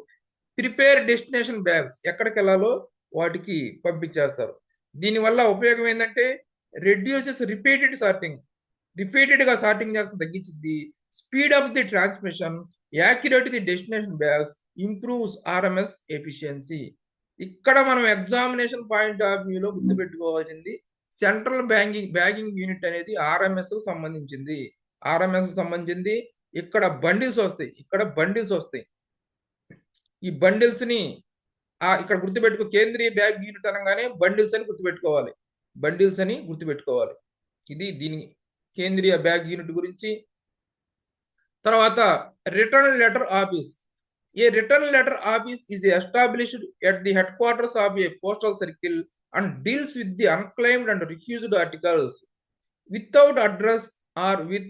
Speaker 1: ప్రిపేర్ డెస్టినేషన్ బ్యాగ్స్ ఎక్కడికి వెళ్ళాలో వాటికి పంపించేస్తారు. దీనివల్ల ఉపయోగం ఏంటంటే రెడ్యూసెస్ రిపీటెడ్ గా సార్టింగ్ చేస్తుంది, తగ్గించింది. Speed of the transmission, accurate the destination bags, improves RMS efficiency. ఇక్కడ మనం ఎగ్జామినేషన్ పాయింట్ ఆఫ్ వ్యూలో గుర్తుపెట్టుకోవాల్సింది సెంట్రల్ బ్యాగింగ్ యూనిట్ అనేది ఆర్ఎంఎస్ కు సంబంధించింది. ఇక్కడ బండిల్స్ వస్తాయి. ఈ బండిల్స్ ని ఇక్కడ గుర్తుపెట్టుకో, కేంద్రీయ బ్యాగ్ యూనిట్ అనగానే బండిల్స్ అని గుర్తుపెట్టుకోవాలి. ఇది దీని కేంద్రీయ బ్యాగ్ యూనిట్ గురించి. తర్వాత return letter office. A return letter office is established at the headquarters of a postal circle and deals with the unclaimed and refused articles without address or with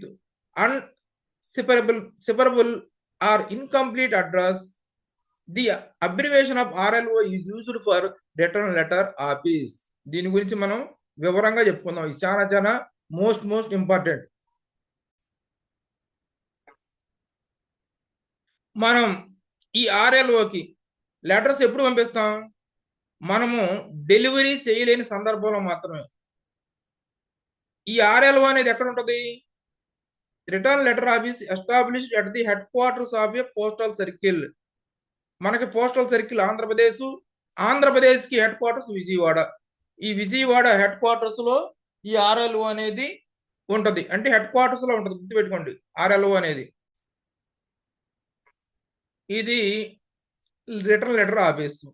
Speaker 1: unseparable or incomplete address. The abbreviation of RLO is used for return letter office. దీని గురించి మనం వివరంగా చెప్పుకుందాం. ఇది చాలా most important. మనం ఈ ఆర్ఎల్ఓకి letters ఎప్పుడు పంపిస్తాం? మనము డెలివరీ చేయలేని సందర్భంలో మాత్రమే. ఈ ఆర్ఎల్ఓ అనేది ఎక్కడ ఉంటుంది? Return letter office established at the headquarters of a postal circle. మనకి పోస్టల్ సర్కిల్ ఆంధ్రప్రదేశ్ కి హెడ్ క్వార్టర్స్ విజయవాడ. ఈ విజయవాడ హెడ్ క్వార్టర్స్ లో ఈ ఆర్ఎల్ఓ అనేది ఉంటది. అంటే హెడ్ క్వార్టర్స్ లో ఉంటది, గుర్తుపెట్టుకోండి. ఆర్ఎల్ఓ అనేది ఇది రిటర్న్ లెటర్ ఆఫీసు.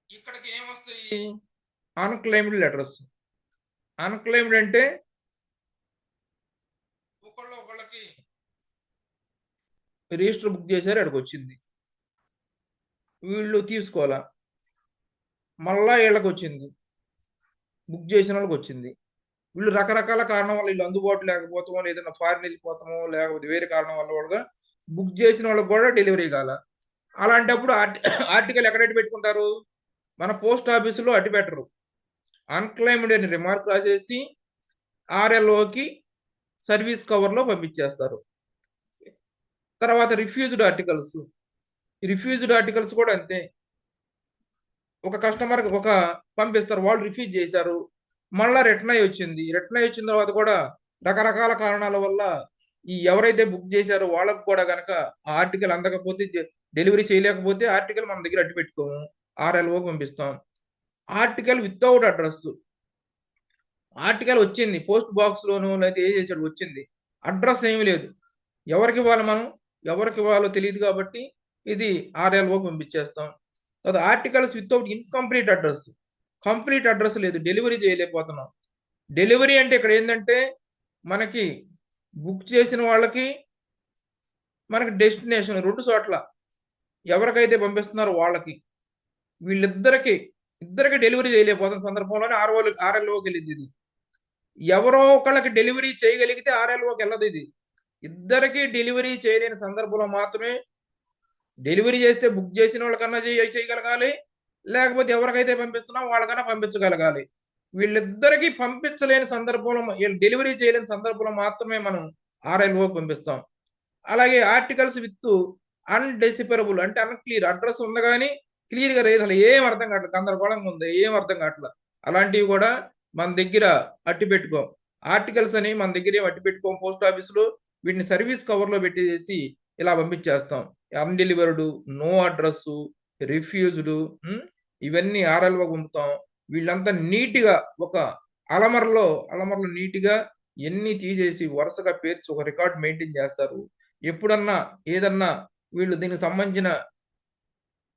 Speaker 1: ఇక్కడికి ఏమొస్తాయి? Unclaimed letters. అన్క్లెయిమ్డ్ అంటే ఒకళ్ళకి రిజిస్టర్ బుక్ చేశారు, అక్కడికి వచ్చింది, వీళ్ళు తీసుకోవాలా, మళ్ళా వీళ్ళకి వచ్చింది, బుక్ చేసిన వాళ్ళకి వచ్చింది. వీళ్ళు రకరకాల కారణం వల్ల వీళ్ళు అందుబాటు లేకపోతామో, ఏదైనా ఫారిన్ వెళ్ళిపోతామో, లేకపోతే వేరే కారణం వల్ల కూడా బుక్ చేసిన వాళ్ళకి కూడా డెలివరీ కాల. అలాంటప్పుడు ఆర్టికల్ ఎక్కడైతే పెట్టుకుంటారు? మన పోస్ట్ ఆఫీసులో అట్టి పెట్టరు. అన్క్లెయిమ్డ్ అని రిమార్క్ రాసేసి ఆర్ఎల్ఓకి సర్వీస్ కవర్లో పంపించేస్తారు. తర్వాత రిఫ్యూజ్డ్ ఆర్టికల్స్ కూడా అంతే. ఒక కస్టమర్ పంపిస్తారు, వాళ్ళు రిఫ్యూజ్ చేశారు, మళ్ళా రిటర్న్ అయ్యి వచ్చింది. వచ్చిన తర్వాత కూడా రకరకాల కారణాల వల్ల ఈ ఎవరైతే బుక్ చేశారో వాళ్ళకు కూడా కనుక ఆ ఆర్టికల్ అందకపోతే, డెలివరీ చేయలేకపోతే ఆర్టికల్ మన దగ్గర అట్టి పెట్టుకోము, ఆర్ఎల్ఓకి పంపిస్తాం. Article without address. ఆర్టికల్ వచ్చింది, పోస్ట్ బాక్స్ లోను లేదా ఏ చేశాడు, వచ్చింది, అడ్రస్ ఏమీ లేదు. ఎవరికి ఇవ్వాలో తెలియదు కాబట్టి ఇది ఆర్ఎల్ఓకి పంపించేస్తాం. తర్వాత articles without incomplete address. Complete address లేదు, డెలివరీ చేయలేకపోతున్నాం. డెలివరీ అంటే ఇక్కడ ఏంటంటే మనకి బుక్ చేసిన వాళ్ళకి మనకి డెస్టినేషన్ రెండు చోట్ల ఎవరికైతే పంపిస్తున్నారో వాళ్ళకి, వీళ్ళిద్దరికి డెలివరీ చేయలేకపోతున్న సందర్భంలోనే ఆర్ఎల్ఓకి వెళ్ళింది ఇది. ఎవరో ఒకళ్ళకి డెలివరీ చేయగలిగితే ఆర్ఎల్ఓకి వెళ్ళదు ఇది. ఇద్దరికి డెలివరీ చేయలేని సందర్భంలో మాత్రమే డెలివరీ చేస్తే బుక్ చేసిన వాళ్ళకన్నా చేయగలగాలి. లేకపోతే ఎవరికైతే పంపిస్తున్నామో వాళ్ళకన్నా పంపించగలగాలి. వీళ్ళిద్దరికీ పంపించలేని సందర్భంలో డెలివరీ చేయలేని సందర్భంలో మాత్రమే మనం ఆర్ఎల్ఓకి పంపిస్తాం. అలాగే ఆర్టికల్స్ విత్ అన్‌డెసిఫరబుల్ అంటే అన్‌క్లియర్ అడ్రస్ ఉంది గానీ క్లియర్‌గా లేదు. అసలు ఏం అర్థం కావట్లేదు. గందరగోళంగా ఉంది. ఏం అర్థం కావట్లేదు. అలాంటివి కూడా మన దగ్గర అట్టి పెట్టుకోం. ఆర్టికల్స్ అని మన దగ్గర ఏం అట్టి పెట్టుకోం పోస్ట్ ఆఫీస్‌లో. వీటిని సర్వీస్ కవర్‌లో పెట్టేసి ఇలా పంపించేస్తాం. అన్‌డెలివర్డ్, నో అడ్రస్సు, రిఫ్యూజ్డ్ ఇవన్నీ ఆర్ఎల్ఓకి పంపుతాం. వీళ్ళంతా నీట్‌గా ఒక అలమరలో నీట్‌గా ఇయన్నీ తీసేసి వరుసగా పేర్చి ఒక రికార్డ్ మెయింటైన్ చేస్తారు. ఎప్పుడన్నా ఏదన్నా వీళ్ళు దీనికి సంబంధించిన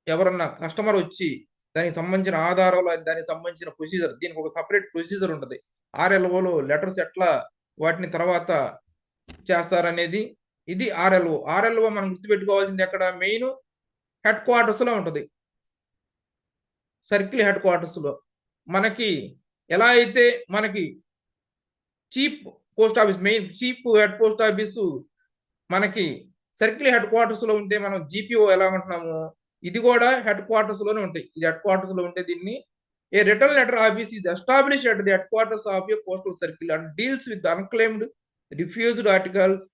Speaker 1: ఎవరన్నా కస్టమర్ వచ్చి దానికి సంబంధించిన ఆధారాలు, దానికి సంబంధించిన ప్రొసీజర్ దీనికి ఒక సెపరేట్ ప్రొసీజర్ ఉంటది. ఆర్ఎల్ఓలో లెటర్స్ ఎట్లా వాటిని తర్వాత చేస్తారనేది ఇది ఆర్ఎల్ఓ. ఆర్ఎల్ఓ మనం గుర్తుపెట్టుకోవాల్సింది ఎక్కడ మెయిన్ హెడ్ క్వార్టర్స్‌లో ఉంటది. సర్కిల్ హెడ్ క్వార్టర్స్‌లో. మనకి ఎలా అయితే మనకి chief post office main chief head post office మనకి సర్కిల్ హెడ్ క్వార్టర్స్‌లో ఉంటే మనం జీపీఓ ఎలా ఉంటున్నామో ఇది కూడా హెడ్ క్వార్టర్స్‌లోనే ఉంటాయి. ఇది హెడ్ క్వార్టర్స్‌లో ఉంటే దీన్ని a return letter office is established at the headquarters of a postal circle and deals with unclaimed, refused articles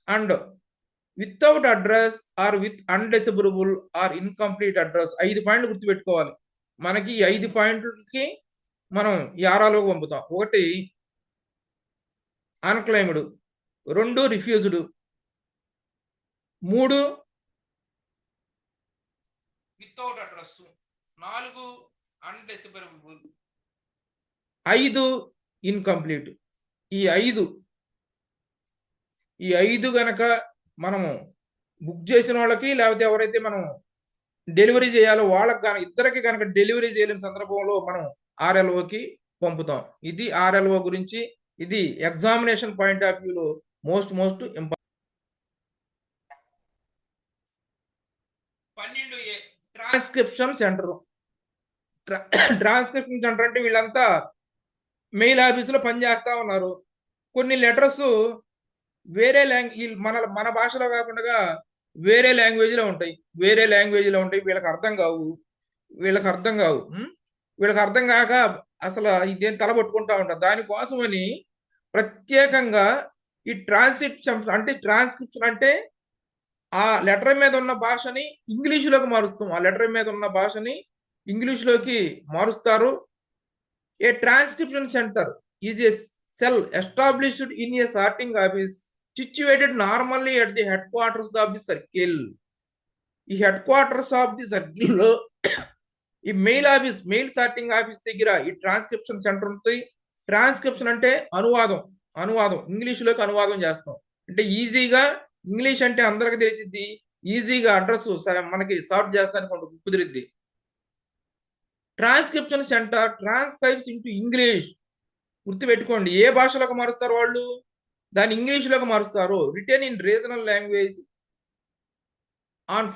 Speaker 1: and without address or with undecipherable or incomplete address. 5 పాయింట్లు గుర్తుపెట్టుకోవాలి. మనకి ఈ 5 పాయింట్లకి మనం ఈ ఆర్ఆర్ఓకి పంపుతాం. 1 unclaimed, 2 refused, 3 without address, 4 undecipherable, 5 incomplete. ఈ 5 గనక మనము బుక్ చేసిన వాళ్ళకి లేకపోతే ఎవరైతే మనం డెలివరీ చేయాలో వాళ్ళకి గాని ఇద్దరికి గనక డెలివరీ చేయలేని సందర్భంలో మనం ఆర్ఎల్ఓకి పంపుతాం. ఇది ఆర్ఎల్ఓ గురించి. ఇది ఎగ్జామినేషన్ పాయింట్ ఆఫ్ వ్యూలో most important. 12A transcription centre. Transcription centre అంటే వీళ్ళంతా మెయిల్ ఆఫీసులో పనిచేస్తా ఉన్నారు. కొన్ని లెటర్స్ వేరే మన భాషలో కాకుండా వేరే లాంగ్వేజ్‌లో ఉంటాయి. వీళ్ళకి అర్థం కావు. వీళ్ళకి అర్థం కాక అసలు ఇదేం తలబట్టుకుంటా ఉంటారు. దానికోసమని ప్రత్యేకంగా ఈ ట్రాన్స్క్రిప్షన్ అంటే ఆ లెటర్ మీద ఉన్న భాషని ఇంగ్లీష్‌లోకి మారుస్తాం. ఆ లెటర్ మీద ఉన్న భాషని ఇంగ్లీష్‌లోకి మారుస్తారు. A transcription centre is a cell established in a sorting office situated normally at the headquarters of the circle. ఈ headquarters of the circle లో ఈ మెయిల్ సార్టింగ్ ఆఫీస్ దగ్గర ఈ ట్రాన్స్క్రిప్షన్ సెంటర్ ఉంటుంది. ట్రాన్స్క్రిప్షన్ అంటే అనువాదం ఇంగ్లీష్‌లోకి అనువాదం చేస్తాం. అంటే ఈజీగా ఇంగ్లీష్ అంటే అందరికి తెలిసిద్ది. ఈజీగా అడ్రస్ మనకి సార్ట్ చేస్తానికి కుదిరిద్ది. Transcription centre transcribes into English. గుర్తుపెట్టుకోండి. ఏ భాషలోకి మారుస్తారు వాళ్ళు? దాన్ని ఇంగ్లీష్‌లోకి మారుస్తారు. Written in regional language on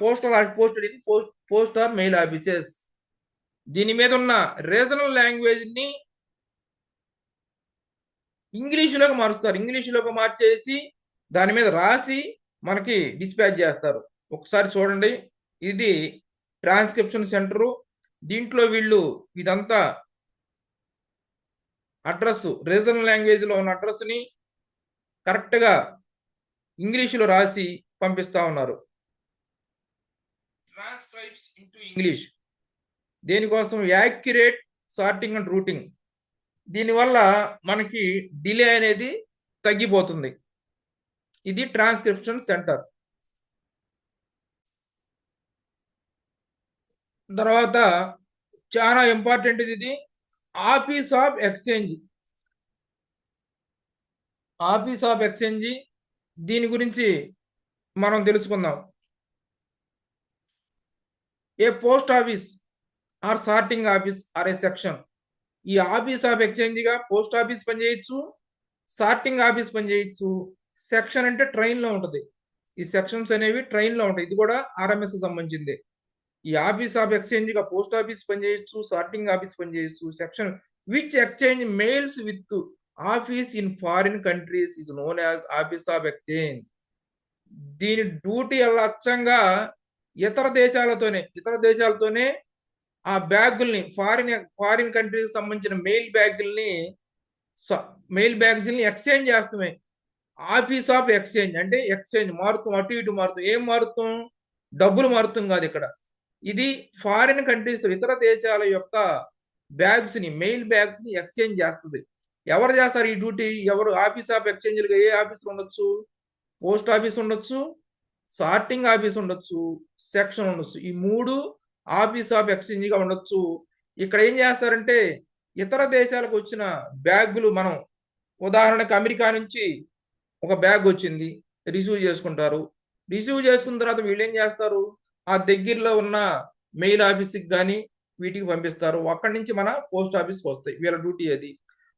Speaker 1: post or mail offices. దీని మీద ఉన్న రీజనల్ లాంగ్వేజ్ ని ఇంగ్లీష్‌లోకి మారుస్తారు. ఇంగ్లీష్‌లోకి మార్చేసి దాని మీద రాసి మనకి డిస్పాచ్ చేస్తారు. ఒకసారి చూడండి. ఇది ట్రాన్స్క్రిప్షన్ సెంటరు. దీంట్లో వీళ్ళు ఇదంతా అడ్రస్ రీజనల్ లాంగ్వేజ్‌లో ఉన్న అడ్రస్‌ని కరెక్ట్‌గా ఇంగ్లీష్‌లో రాసి పంపిస్తా ఉన్నారు. Transcribes into English. దేనికోసం? Accurate sorting and routing. దీనివల్ల మనకి డిలే అనేది తగ్గిపోతుంది. ఇది ట్రాన్స్క్రిప్షన్ సెంటర్. తర్వాత చాలా ఇంపార్టెంట్ ఇది ఆఫీస్ ఆఫ్ ఎక్స్చేంజ్. దీని గురించి మనం తెలుసుకుందాం. A post office or sorting office or a section. ఈ ఆఫీస్ ఆఫ్ ఎక్స్చేంజ్ గా పోస్ట్ ఆఫీస్ పనిచేయచ్చు, సార్టింగ్ ఆఫీస్ పనిచేయచ్చు. సెక్షన్ అంటే ట్రైన్ లో ఉంటది. ఈ సెక్షన్స్ అనేవి ట్రైన్ లో ఉంటాయి. ఇది కూడా ఆర్ఎంఎస్ సంబంధించింది. ఈ ఆఫీస్ ఆఫ్ ఎక్స్చేంజ్ గా పోస్ట్ ఆఫీస్ పనిచేయచ్చు, సార్టింగ్ ఆఫీస్ పనిచేయచ్చు, section which exchange mails with office in foreign countries is known as office of exchange. దీని డ్యూటీ అచ్చంగా ఇతర దేశాలతోనే ఆ బ్యాగుల్ని ఫారిన్ కంట్రీకి సంబంధించిన మెయిల్ బ్యాగ్స్ ని ఎక్స్చేంజ్ చేస్తామే. ఆఫీస్ ఆఫ్ ఎక్స్చేంజ్ అంటే ఎక్స్చేంజ్ మారుతాం, అటు ఇటు మారుతాం. ఏం మారుతాం? డబ్బులు మారుతాం కాదు ఇక్కడ. ఇది ఫారిన్ కంట్రీస్ ఇతర దేశాల యొక్క మెయిల్ బ్యాగ్స్ ని ఎక్స్చేంజ్ చేస్తుంది. ఎవరు చేస్తారు ఈ డ్యూటీ? ఎవరు office of exchange? A office ఉండొచ్చు? పోస్ట్ ఆఫీస్ ఉండొచ్చు, సార్టింగ్ ఆఫీస్ ఉండొచ్చు, సెక్షన్ ఉండొచ్చు. ఈ 3 ఆఫీస్ ఆఫ్ ఎక్స్చేంజ్ గా ఉండొచ్చు. ఇక్కడ ఏం చేస్తారంటే ఇతర దేశాలకు వచ్చిన బ్యాగులు, మనం ఉదాహరణకు అమెరికా నుంచి ఒక బ్యాగ్ వచ్చింది, రిసీవ్ చేసుకుంటారు. రిసీవ్ చేసుకున్న తర్వాత వీళ్ళు ఏం చేస్తారు? ఆ దగ్గరలో ఉన్న మెయిల్ ఆఫీస్కి కానీ వీటికి పంపిస్తారు. అక్కడి నుంచి మన పోస్ట్ ఆఫీస్కి వస్తాయి. వీళ్ళ డ్యూటీ అది.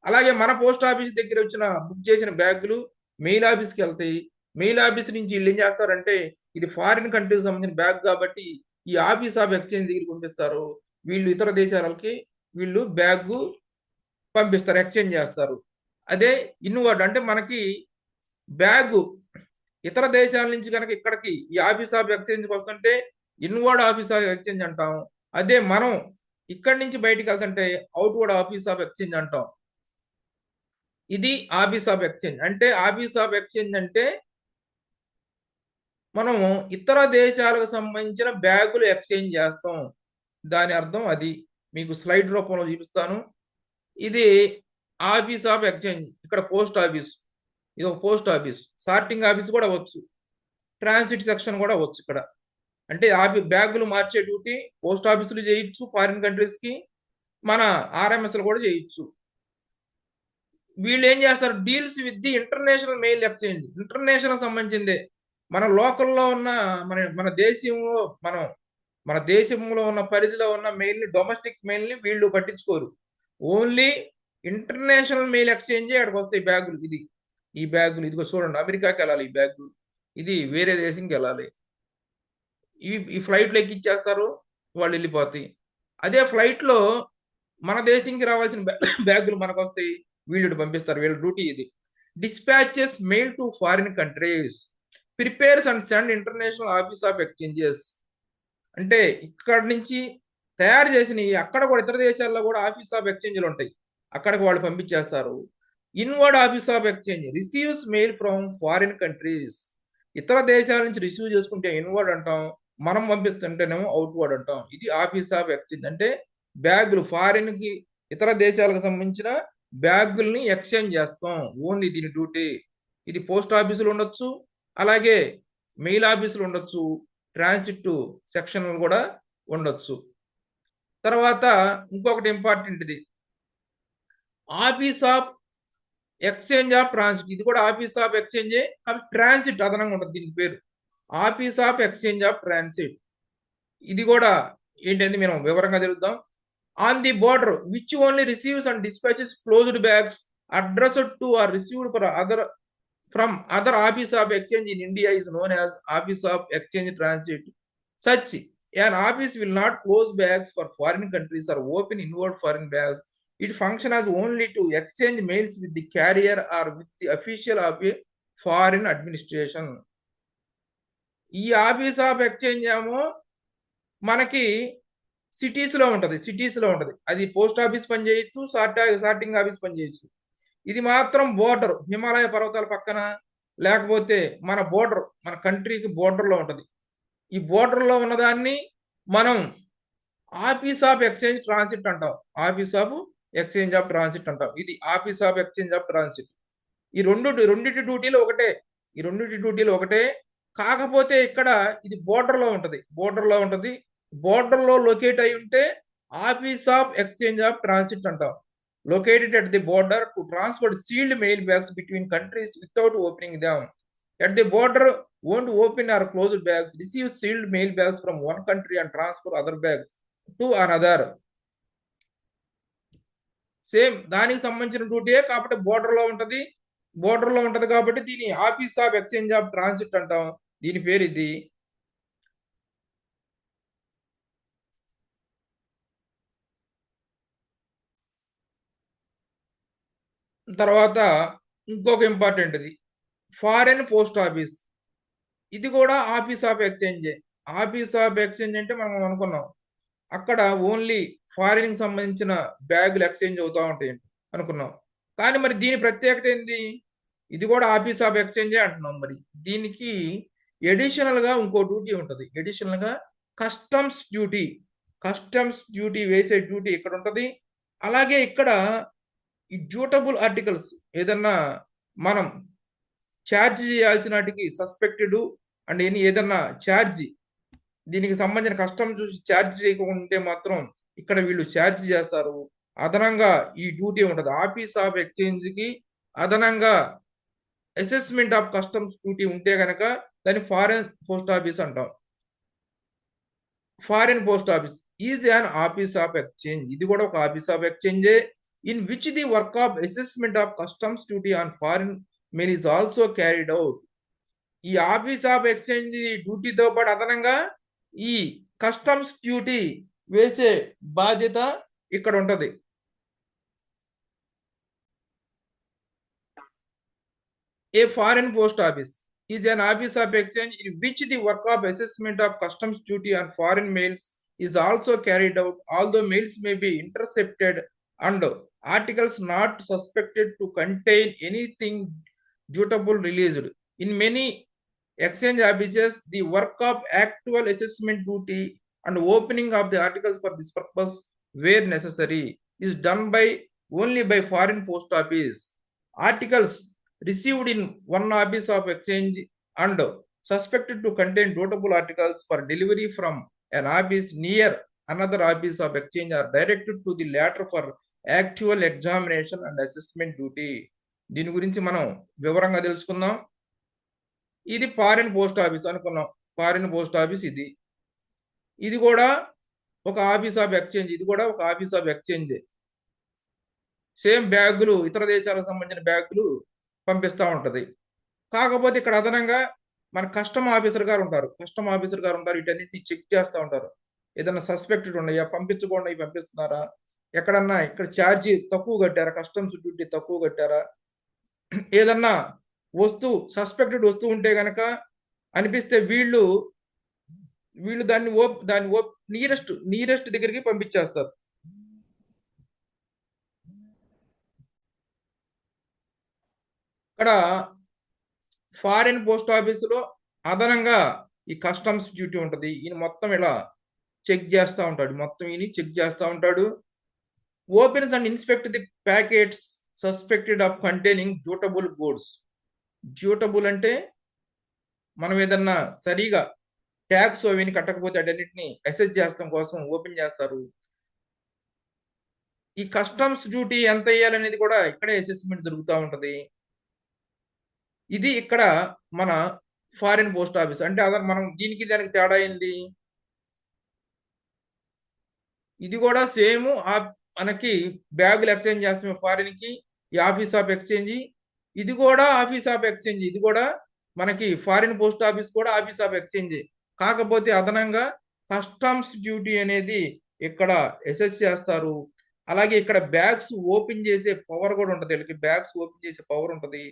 Speaker 1: అలాగే మన పోస్ట్ ఆఫీస్ దగ్గర వచ్చిన బుక్ చేసిన బ్యాగులు మెయిల్ ఆఫీస్కి వెళ్తాయి. మెయిల్ ఆఫీస్ నుంచి వీళ్ళు ఏం చేస్తారంటే ఇది ఫారిన్ కంట్రీకి సంబంధించిన బ్యాగ్ కాబట్టి ఈ ఆఫీస్ ఆఫ్ ఎక్స్చేంజ్ దగ్గరికి పంపిస్తారు. వీళ్ళు ఇతర దేశాలకి వీళ్ళు బ్యాగ్ పంపిస్తారు, ఎక్స్చేంజ్ చేస్తారు. అదే ఇన్వర్డ్ అంటే మనకి బ్యాగ్ ఇతర దేశాల నుంచి కనుక ఇక్కడికి ఈ ఆఫీస్ ఆఫ్ ఎక్స్చేంజ్కి వస్తుంటే ఇన్వర్డ్ ఆఫీస్ ఆఫ్ ఎక్స్చేంజ్ అంటాం. అదే మనం ఇక్కడి నుంచి బయటికి వెళ్తుంటే అవుట్వర్డ్ ఆఫీస్ ఆఫ్ ఎక్స్చేంజ్ అంటాం. ఇది ఆఫీస్ ఆఫ్ ఎక్స్చేంజ్ అంటే. ఆఫీస్ ఆఫ్ ఎక్స్చేంజ్ అంటే మనం ఇతర దేశాలకు సంబంధించిన బ్యాగులు ఎక్స్చేంజ్ చేస్తాం, దాని అర్థం అది. మీకు స్లైడ్ రూపంలో చూపిస్తాను. ఇది ఆఫీస్ ఆఫ్ ఎక్స్చేంజ్. ఇక్కడ పోస్ట్ ఆఫీస్, ఇది ఒక పోస్ట్ ఆఫీస్. సార్టింగ్ ఆఫీస్ కూడా వచ్చు, ట్రాన్సిట్ సెక్షన్ కూడా వచ్చు ఇక్కడ. అంటే బ్యాగులు మార్చే డ్యూటీ పోస్ట్ ఆఫీసులు చేయొచ్చు ఫారిన్ కంట్రీస్ కి, మన ఆర్ఎంఎస్లు కూడా చేయొచ్చు. వీళ్ళు ఏం చేస్తారు? Deals with the international mail exchange. International సంబంధించిందే. మన లోకల్లో ఉన్న మన దేశంలో ఉన్న పరిధిలో ఉన్న మెయిల్ ని, డొమెస్టిక్ మెయిల్ ని వీళ్ళు పట్టించుకోరు. ఓన్లీ ఇంటర్నేషనల్ మెయిల్ ఎక్స్చేంజ్ అక్కడికి వస్తాయి బ్యాగులు. ఈ బ్యాగులు ఇదిగో చూడండి, అమెరికాకి వెళ్ళాలి ఈ బ్యాగ్, ఇది వేరే దేశంకి వెళ్ళాలి. ఈ ఫ్లైట్ లో ఎక్కిచ్చేస్తారు, వాళ్ళు వెళ్ళిపోతాయి. అదే ఫ్లైట్ లో మన దేశంకి రావాల్సిన బ్యాగులు మనకు వస్తాయి, వీళ్ళు పంపిస్తారు. వీళ్ళ డ్యూటీ ఇది. Dispatches mail to foreign countries, prepares and send international office of exchanges. అంటే ఇక్కడ నుంచి తయారు చేసిన అక్కడ కూడా ఇతర దేశాల్లో కూడా ఆఫీస్ ఆఫ్ ఎక్స్చేంజ్లు ఉంటాయి, అక్కడికి వాళ్ళు పంపించేస్తారు. Inward office of exchange receives mail from foreign countries. ఇతర దేశాల నుంచి రిసీవ్ చేసుకుంటే ఇన్వర్డ్ అంటాం, మనం పంపిస్తుంటేనేమో అవుట్వర్డ్ అంటాం. ఇది ఆఫీస్ ఆఫ్ ఎక్స్చేంజ్ అంటే బ్యాగులు ఫారిన్ కి, ఇతర దేశాలకు సంబంధించిన బ్యాగుల్ని ఎక్స్చేంజ్ చేస్తాం, ఓన్లీ దీని డ్యూటీ. ఇది పోస్ట్ ఆఫీసులు ఉండొచ్చు, అలాగే మెయిల్ ఆఫీసులు ఉండొచ్చు, ట్రాన్సిట్ సెక్షన్లు కూడా ఉండొచ్చు. తర్వాత ఇంకొకటి ఇంపార్టెంట్, ఇది office of exchange of transit. ఇది కూడా ఆఫీస్ ఆఫ్ ఎక్స్చేంజే, అది ట్రాన్సిట్ అదనంగా ఉంటుంది దీనికి పేరు, office of exchange of transit. ఇది కూడా ఏంటంటే మనం వివరంగా తెలుద్దాం. On the border which only receives and dispatches closed bags addressed to or received from other office of exchange in India is known as office of exchange transit. Such an office will not close bags for foreign countries or open inward foreign bags. It functions only to exchange mails with the carrier or with the official of a foreign administration. ఈ office of exchange ఏమో మనకి cities లో ఉంటది. అది post office పని చేయొచ్చు, sorting office పని చేయొచ్చు. ఇది మాత్రం బోర్డర్, హిమాలయ పర్వతాల పక్కన, లేకపోతే మన కంట్రీకి బోర్డర్ లో ఉంటది. ఈ బోర్డర్ లో ఉన్నదాన్ని మనం ఆఫీస్ ఆఫ్ ఎక్స్చేంజ్ ట్రాన్సిట్ అంటాం, office of exchange of transit అంటాం. ఇది office of exchange of transit. ఈ రెండింటి డ్యూటీలు ఒకటే, కాకపోతే ఇక్కడ ఇది బోర్డర్ లో ఉంటది. బోర్డర్ లో లొకేట్ అయి ఉంటే office of exchange of transit అంటాం. Located at the border to transport sealed mail bags between countries without opening them. At the border, won't open or close bags, receive sealed mail bags from one country and transfer other bags to another. Same దానికి సంబంధించిన డ్యూటీయే కాబట్టి border లో ఉంటది కాబట్టి దీని office of exchange of transit అంటాం. దీని పేరు ఇది. తర్వాత ఇంకొక ఇంపార్టెంట్ ఇది ఫారెన్ పోస్ట్ ఆఫీస్. ఇది కూడా office of exchange. Office of exchange అంటే మనం అనుకున్నాం అక్కడ ఓన్లీ ఫారిన్ సంబంధించిన బ్యాగులు ఎక్స్చేంజ్ అవుతా ఉంటాయి అనుకున్నాం. కానీ మరి దీని ప్రత్యేకత ఏంది? ఇది కూడా ఆఫీస్ ఆఫ్ ఎక్స్చేంజే అంటున్నాం. మరి దీనికి ఎడిషనల్ గా ఇంకో డ్యూటీ ఉంటుంది. ఎడిషనల్ గా కస్టమ్స్ డ్యూటీ. కస్టమ్స్ డ్యూటీ వేసే డ్యూటీ ఇక్కడ ఉంటది. అలాగే ఇక్కడ ఈ డ్యూటబుల్ ఆర్టికల్స్ ఏదన్నా మనం ఛార్జ్ చేయాల్సిన వాటికి సస్పెక్టెడ్ అండ్ ఏదన్నా ఛార్జ్ దీనికి సంబంధించిన కస్టమ్ చూసి ఛార్జ్ చేయకుండా ఉంటే మాత్రం ఇక్కడ వీళ్ళు ఛార్జ్ చేస్తారు. అదనంగా ఈ డ్యూటీ ఉంటుంది. ఆఫీస్ ఆఫ్ ఎక్స్చేంజ్ కి అదనంగా అసెస్మెంట్ ఆఫ్ కస్టమ్స్ డ్యూటీ ఉంటే గనక దాన్ని ఫారెన్ పోస్ట్ ఆఫీస్ అంటాం. Foreign post office is an office of exchange. ఇది కూడా ఒక ఆఫీస్ ఆఫ్ ఎక్స్చేంజే in which the work of assessment of customs duty on foreign mail is also carried out. ఈ office of exchange డ్యూటీతో పాటు అదనంగా ఈ కస్టమ్స్ డ్యూటీ వేసే బాధ్యత ఇక్కడ ఉంటది. A foreign post office is an office of exchange in which the work of assessment of customs duty on foreign mails is also carried out, although mails may be intercepted and articles not suspected to contain anything dutiable released. In many exchange offices, the work of actual assessment duty and opening of the articles for this purpose, where necessary, is done by only by foreign post office. Articles received in one office of exchange and suspected to contain dotable articles for delivery from an office near another office of exchange are directed to the latter for actual examination and assessment duty. దీని గురించి మనం వివరంగా తెలుసుకుందాం. ఇది foreign post office అనుకున్నాం. Foreign post office ఇది. ఇది కూడా ఒక ఆఫీస్ ఆఫ్ ఎక్స్చేంజ్. ఇది కూడా ఒక ఆఫీస్ ఆఫ్ ఎక్స్చేంజ్. సేమ్ బ్యాగులు ఇతర దేశాలకు సంబంధించిన బ్యాగులు పంపిస్తూ ఉంటది. కాకపోతే ఇక్కడ అదనంగా మన కస్టమ్ ఆఫీసర్ గారు ఉంటారు. కస్టమ్ ఆఫీసర్ గారు ఉంటారు. వీటన్నిటిని చెక్ చేస్తూ ఉంటారు. ఏదన్నా సస్పెక్టెడ్ ఉన్నాయా, పంపించకుండా పంపిస్తున్నారా, ఎక్కడన్నా ఇక్కడ ఛార్జీ తక్కువ కట్టారా, కస్టమ్స్ డ్యూటీ తక్కువ కట్టారా, ఏదన్నా సస్పెక్టెడ్ వస్తువు ఉంటే గనక అనిపిస్తే వీళ్ళు దాన్ని నియరెస్ట్ దగ్గరికి పంపించేస్తారు. ఇక్కడ ఫారిన్ పోస్ట్ ఆఫీసులో అదనంగా ఈ కస్టమ్స్ డ్యూటీ ఉంటుంది. ఈయన మొత్తం ఇలా చెక్ చేస్తూ ఉంటాడు. మొత్తం ఈయన చెక్ చేస్తూ ఉంటాడు. Opens and inspect the packets suspected of containing dutiable goods. Dutiable అంటే మనం ఏదన్నా సరిగా ట్యాక్స్ అవన్నీ కట్టకపోతే అటన్నిటిని అసెస్ చేస్తాం కోసం ఓపెన్ చేస్తారు. ఈ కస్టమ్స్ డ్యూటీ ఎంత వేయాలనేది కూడా ఇక్కడే అసెస్మెంట్ జరుగుతూ ఉంటది. ఇది ఇక్కడ మన ఫారిన్ పోస్ట్ ఆఫీస్. అంటే మనం దీనికి దానికి తేడా ఏంది? ఇది కూడా సేమ్ మనకి బ్యాగులు ఎక్స్చేంజ్ చేస్తాం ఫారిన్ కి, ఈ ఆఫీస్ ఆఫ్ ఎక్స్చేంజ్. ఇది కూడా ఆఫీస్ ఆఫ్ ఎక్స్చేంజ్. ఇది కూడా మనకి ఫారిన్ పోస్ట్ ఆఫీస్ కూడా ఆఫీస్ ఆఫ్ ఎక్స్చేంజ్. కాకపోతే అదనంగా కస్టమ్స్ డ్యూటీ అనేది ఇక్కడ అసెస్ చేస్తారు. అలాగే ఇక్కడ బ్యాగ్స్ ఓపెన్ చేసే పవర్ కూడా ఉంటుంది. వీళ్ళకి బ్యాగ్స్ ఓపెన్ చేసే పవర్ ఉంటుంది.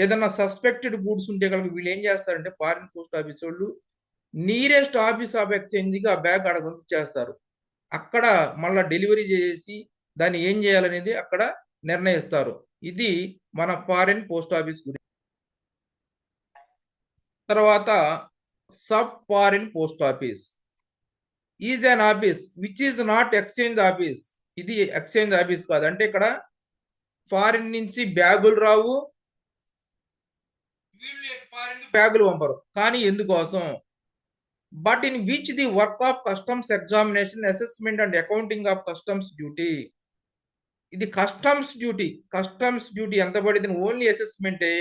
Speaker 1: ఏదన్నా సస్పెక్టెడ్ గూడ్స్ ఉంటే కనుక వీళ్ళు ఏం చేస్తారంటే ఫారిన్ పోస్ట్ ఆఫీస్ వాళ్ళు నియరెస్ట్ ఆఫీస్ ఆఫ్ ఎక్స్చేంజ్ కి ఆ బ్యాగ్ అక్కడ పంపించేస్తారు. అక్కడ మళ్ళా డెలివరీ చేసి దాన్ని ఏం చేయాలనేది అక్కడ నిర్ణయిస్తారు. ఇది మన ఫారిన్ పోస్ట్ ఆఫీస్ గురించి. తర్వాత sub foreign post office is an office which is not exchange office. ఇది ఎక్స్చేంజ్ ఆఫీస్ కాదు. అంటే ఇక్కడ ఫారిన్ నుంచి బ్యాగులు రావు, వీళ్ళు ఫారిన్ బ్యాగులు పంపరు. కానీ ఎందుకోసం? But in which the work of customs examination, assessment and accounting of customs duty. ఇది కస్టమ్స్ డ్యూటీ. కస్టమ్స్ డ్యూటీ ఎంత పడింది? ఓన్లీ అసెస్మెంటే.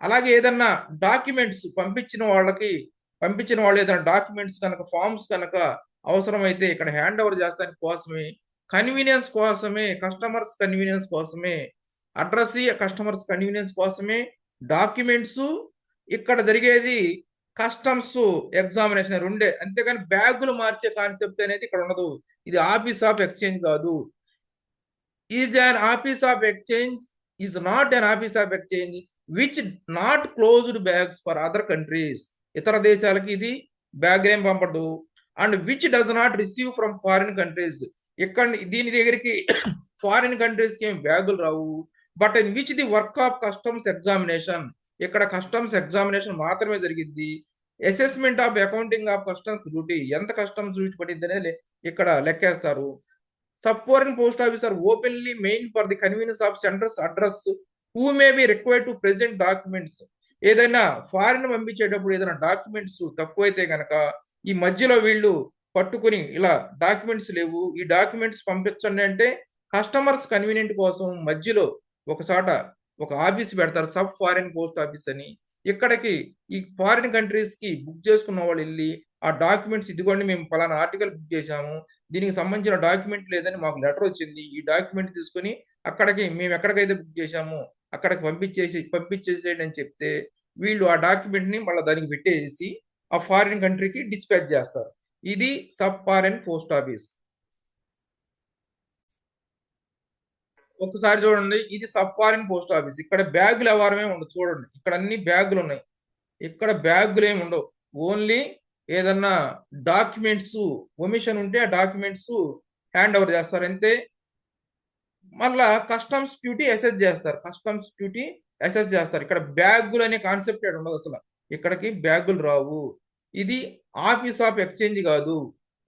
Speaker 1: అలాగే ఏదన్నా డాక్యుమెంట్స్ పంపించిన వాళ్ళు ఏదైనా డాక్యుమెంట్స్ కనుక ఫార్మ్స్ కనుక అవసరమైతే ఇక్కడ హ్యాండ్ ఓవర్ చేస్తానికి కోసమే, కన్వీనియన్స్ కోసమే, కస్టమర్స్ కన్వీనియన్స్ కోసమే, అడ్రస్ కస్టమర్స్ కన్వీనియన్స్ కోసమే డాక్యుమెంట్స్ ఇక్కడ జరిగేది కస్టమ్స్ ఎగ్జామినేషన్ రెండే. అంతేగాని బ్యాగులు మార్చే కాన్సెప్ట్ అనేది ఇక్కడ ఉండదు. ఇది ఆఫీస్ ఆఫ్ ఎక్స్చేంజ్ కాదు. Is an office of exchange is not an office of exchange which not closed bags for other countries. ఇతర దేశాలకి ఇది బ్యాగ్ ఏం పంపదు. And which does not receive from foreign countries. ఇక్కడ దీని దగ్గరికి ఫారిన్ కంట్రీస్ కి ఏం బ్యాగులు రావు. But in which the work of customs examination, ఇక్కడ కస్టమ్స్ ఎగ్జామినేషన్ మాత్రమే జరిగింది. Assessment of accounting of customs duty, ఎంత కస్టమ్స్ డ్యూటీ పడింది అనేది ఇక్కడ లెక్కేస్తారు. Sub foreign post officer openly main for the convenience of centres address who may be required to present documents. ఏదైనా foreign పంపించేటప్పుడు ఏదైనా డాక్యుమెంట్స్ తక్కువైతే గనక ఈ మధ్యలో వీళ్ళు పట్టుకుని ఇలా డాక్యుమెంట్స్ లేవు, ఈ డాక్యుమెంట్స్ పంపించండి అంటే కస్టమర్స్ కన్వీనియంట్ కోసం మధ్యలో ఒకసాట ఒక ఆఫీస్ పెడతారు, సబ్ ఫారిన్ పోస్ట్ ఆఫీస్ అని. ఇక్కడికి ఈ ఫారిన్ కంట్రీస్ కి బుక్ చేసుకున్న వాళ్ళు వెళ్ళి ఆ డాక్యుమెంట్స్ ఇదిగోండి మేము ఫలానా ఆర్టికల్ బుక్ చేశాము, దీనికి సంబంధించిన డాక్యుమెంట్ లేదని మాకు లెటర్ వచ్చింది, ఈ డాక్యుమెంట్ తీసుకుని అక్కడికి మేము ఎక్కడికైతే బుక్ చేశామో అక్కడికి పంపించేసేయండి అని చెప్తే వీళ్ళు ఆ డాక్యుమెంట్ ని మళ్ళీ దానికి పెట్టేసి ఆ ఫారిన్ కంట్రీకి డిస్పాచ్ చేస్తారు. ఇది సబ్ ఫారిన్ పోస్ట్ ఆఫీస్. ఒకసారి చూడండి, ఇది సబ్ ఫారిన్ పోస్ట్ ఆఫీస్. ఇక్కడ బ్యాగులు వ్యవహారమే ఉండదు. చూడండి ఇక్కడ అన్ని బ్యాగులు ఉన్నాయి, ఇక్కడ బ్యాగులు ఏమి ఉండవు. ఓన్లీ ఏదన్నా డాక్యుమెంట్స్ ఒమిషన్ ఉంటే ఆ డాక్యుమెంట్స్ హ్యాండ్ ఓవర్ చేస్తారు అంతే. మళ్ళా కస్టమ్స్ డ్యూటీ అసెస్ చేస్తారు, కస్టమ్స్ డ్యూటీ అసెస్ చేస్తారు. ఇక్కడ బ్యాగులు అనే కాన్సెప్ట్ ఉండదు అసలు, ఇక్కడికి బ్యాగులు రావు. ఇది ఆఫీస్ ఆఫ్ ఎక్స్చేంజ్ కాదు,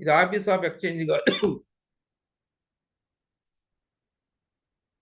Speaker 1: ఇది ఆఫీస్ ఆఫ్ ఎక్స్చేంజ్ కాదు.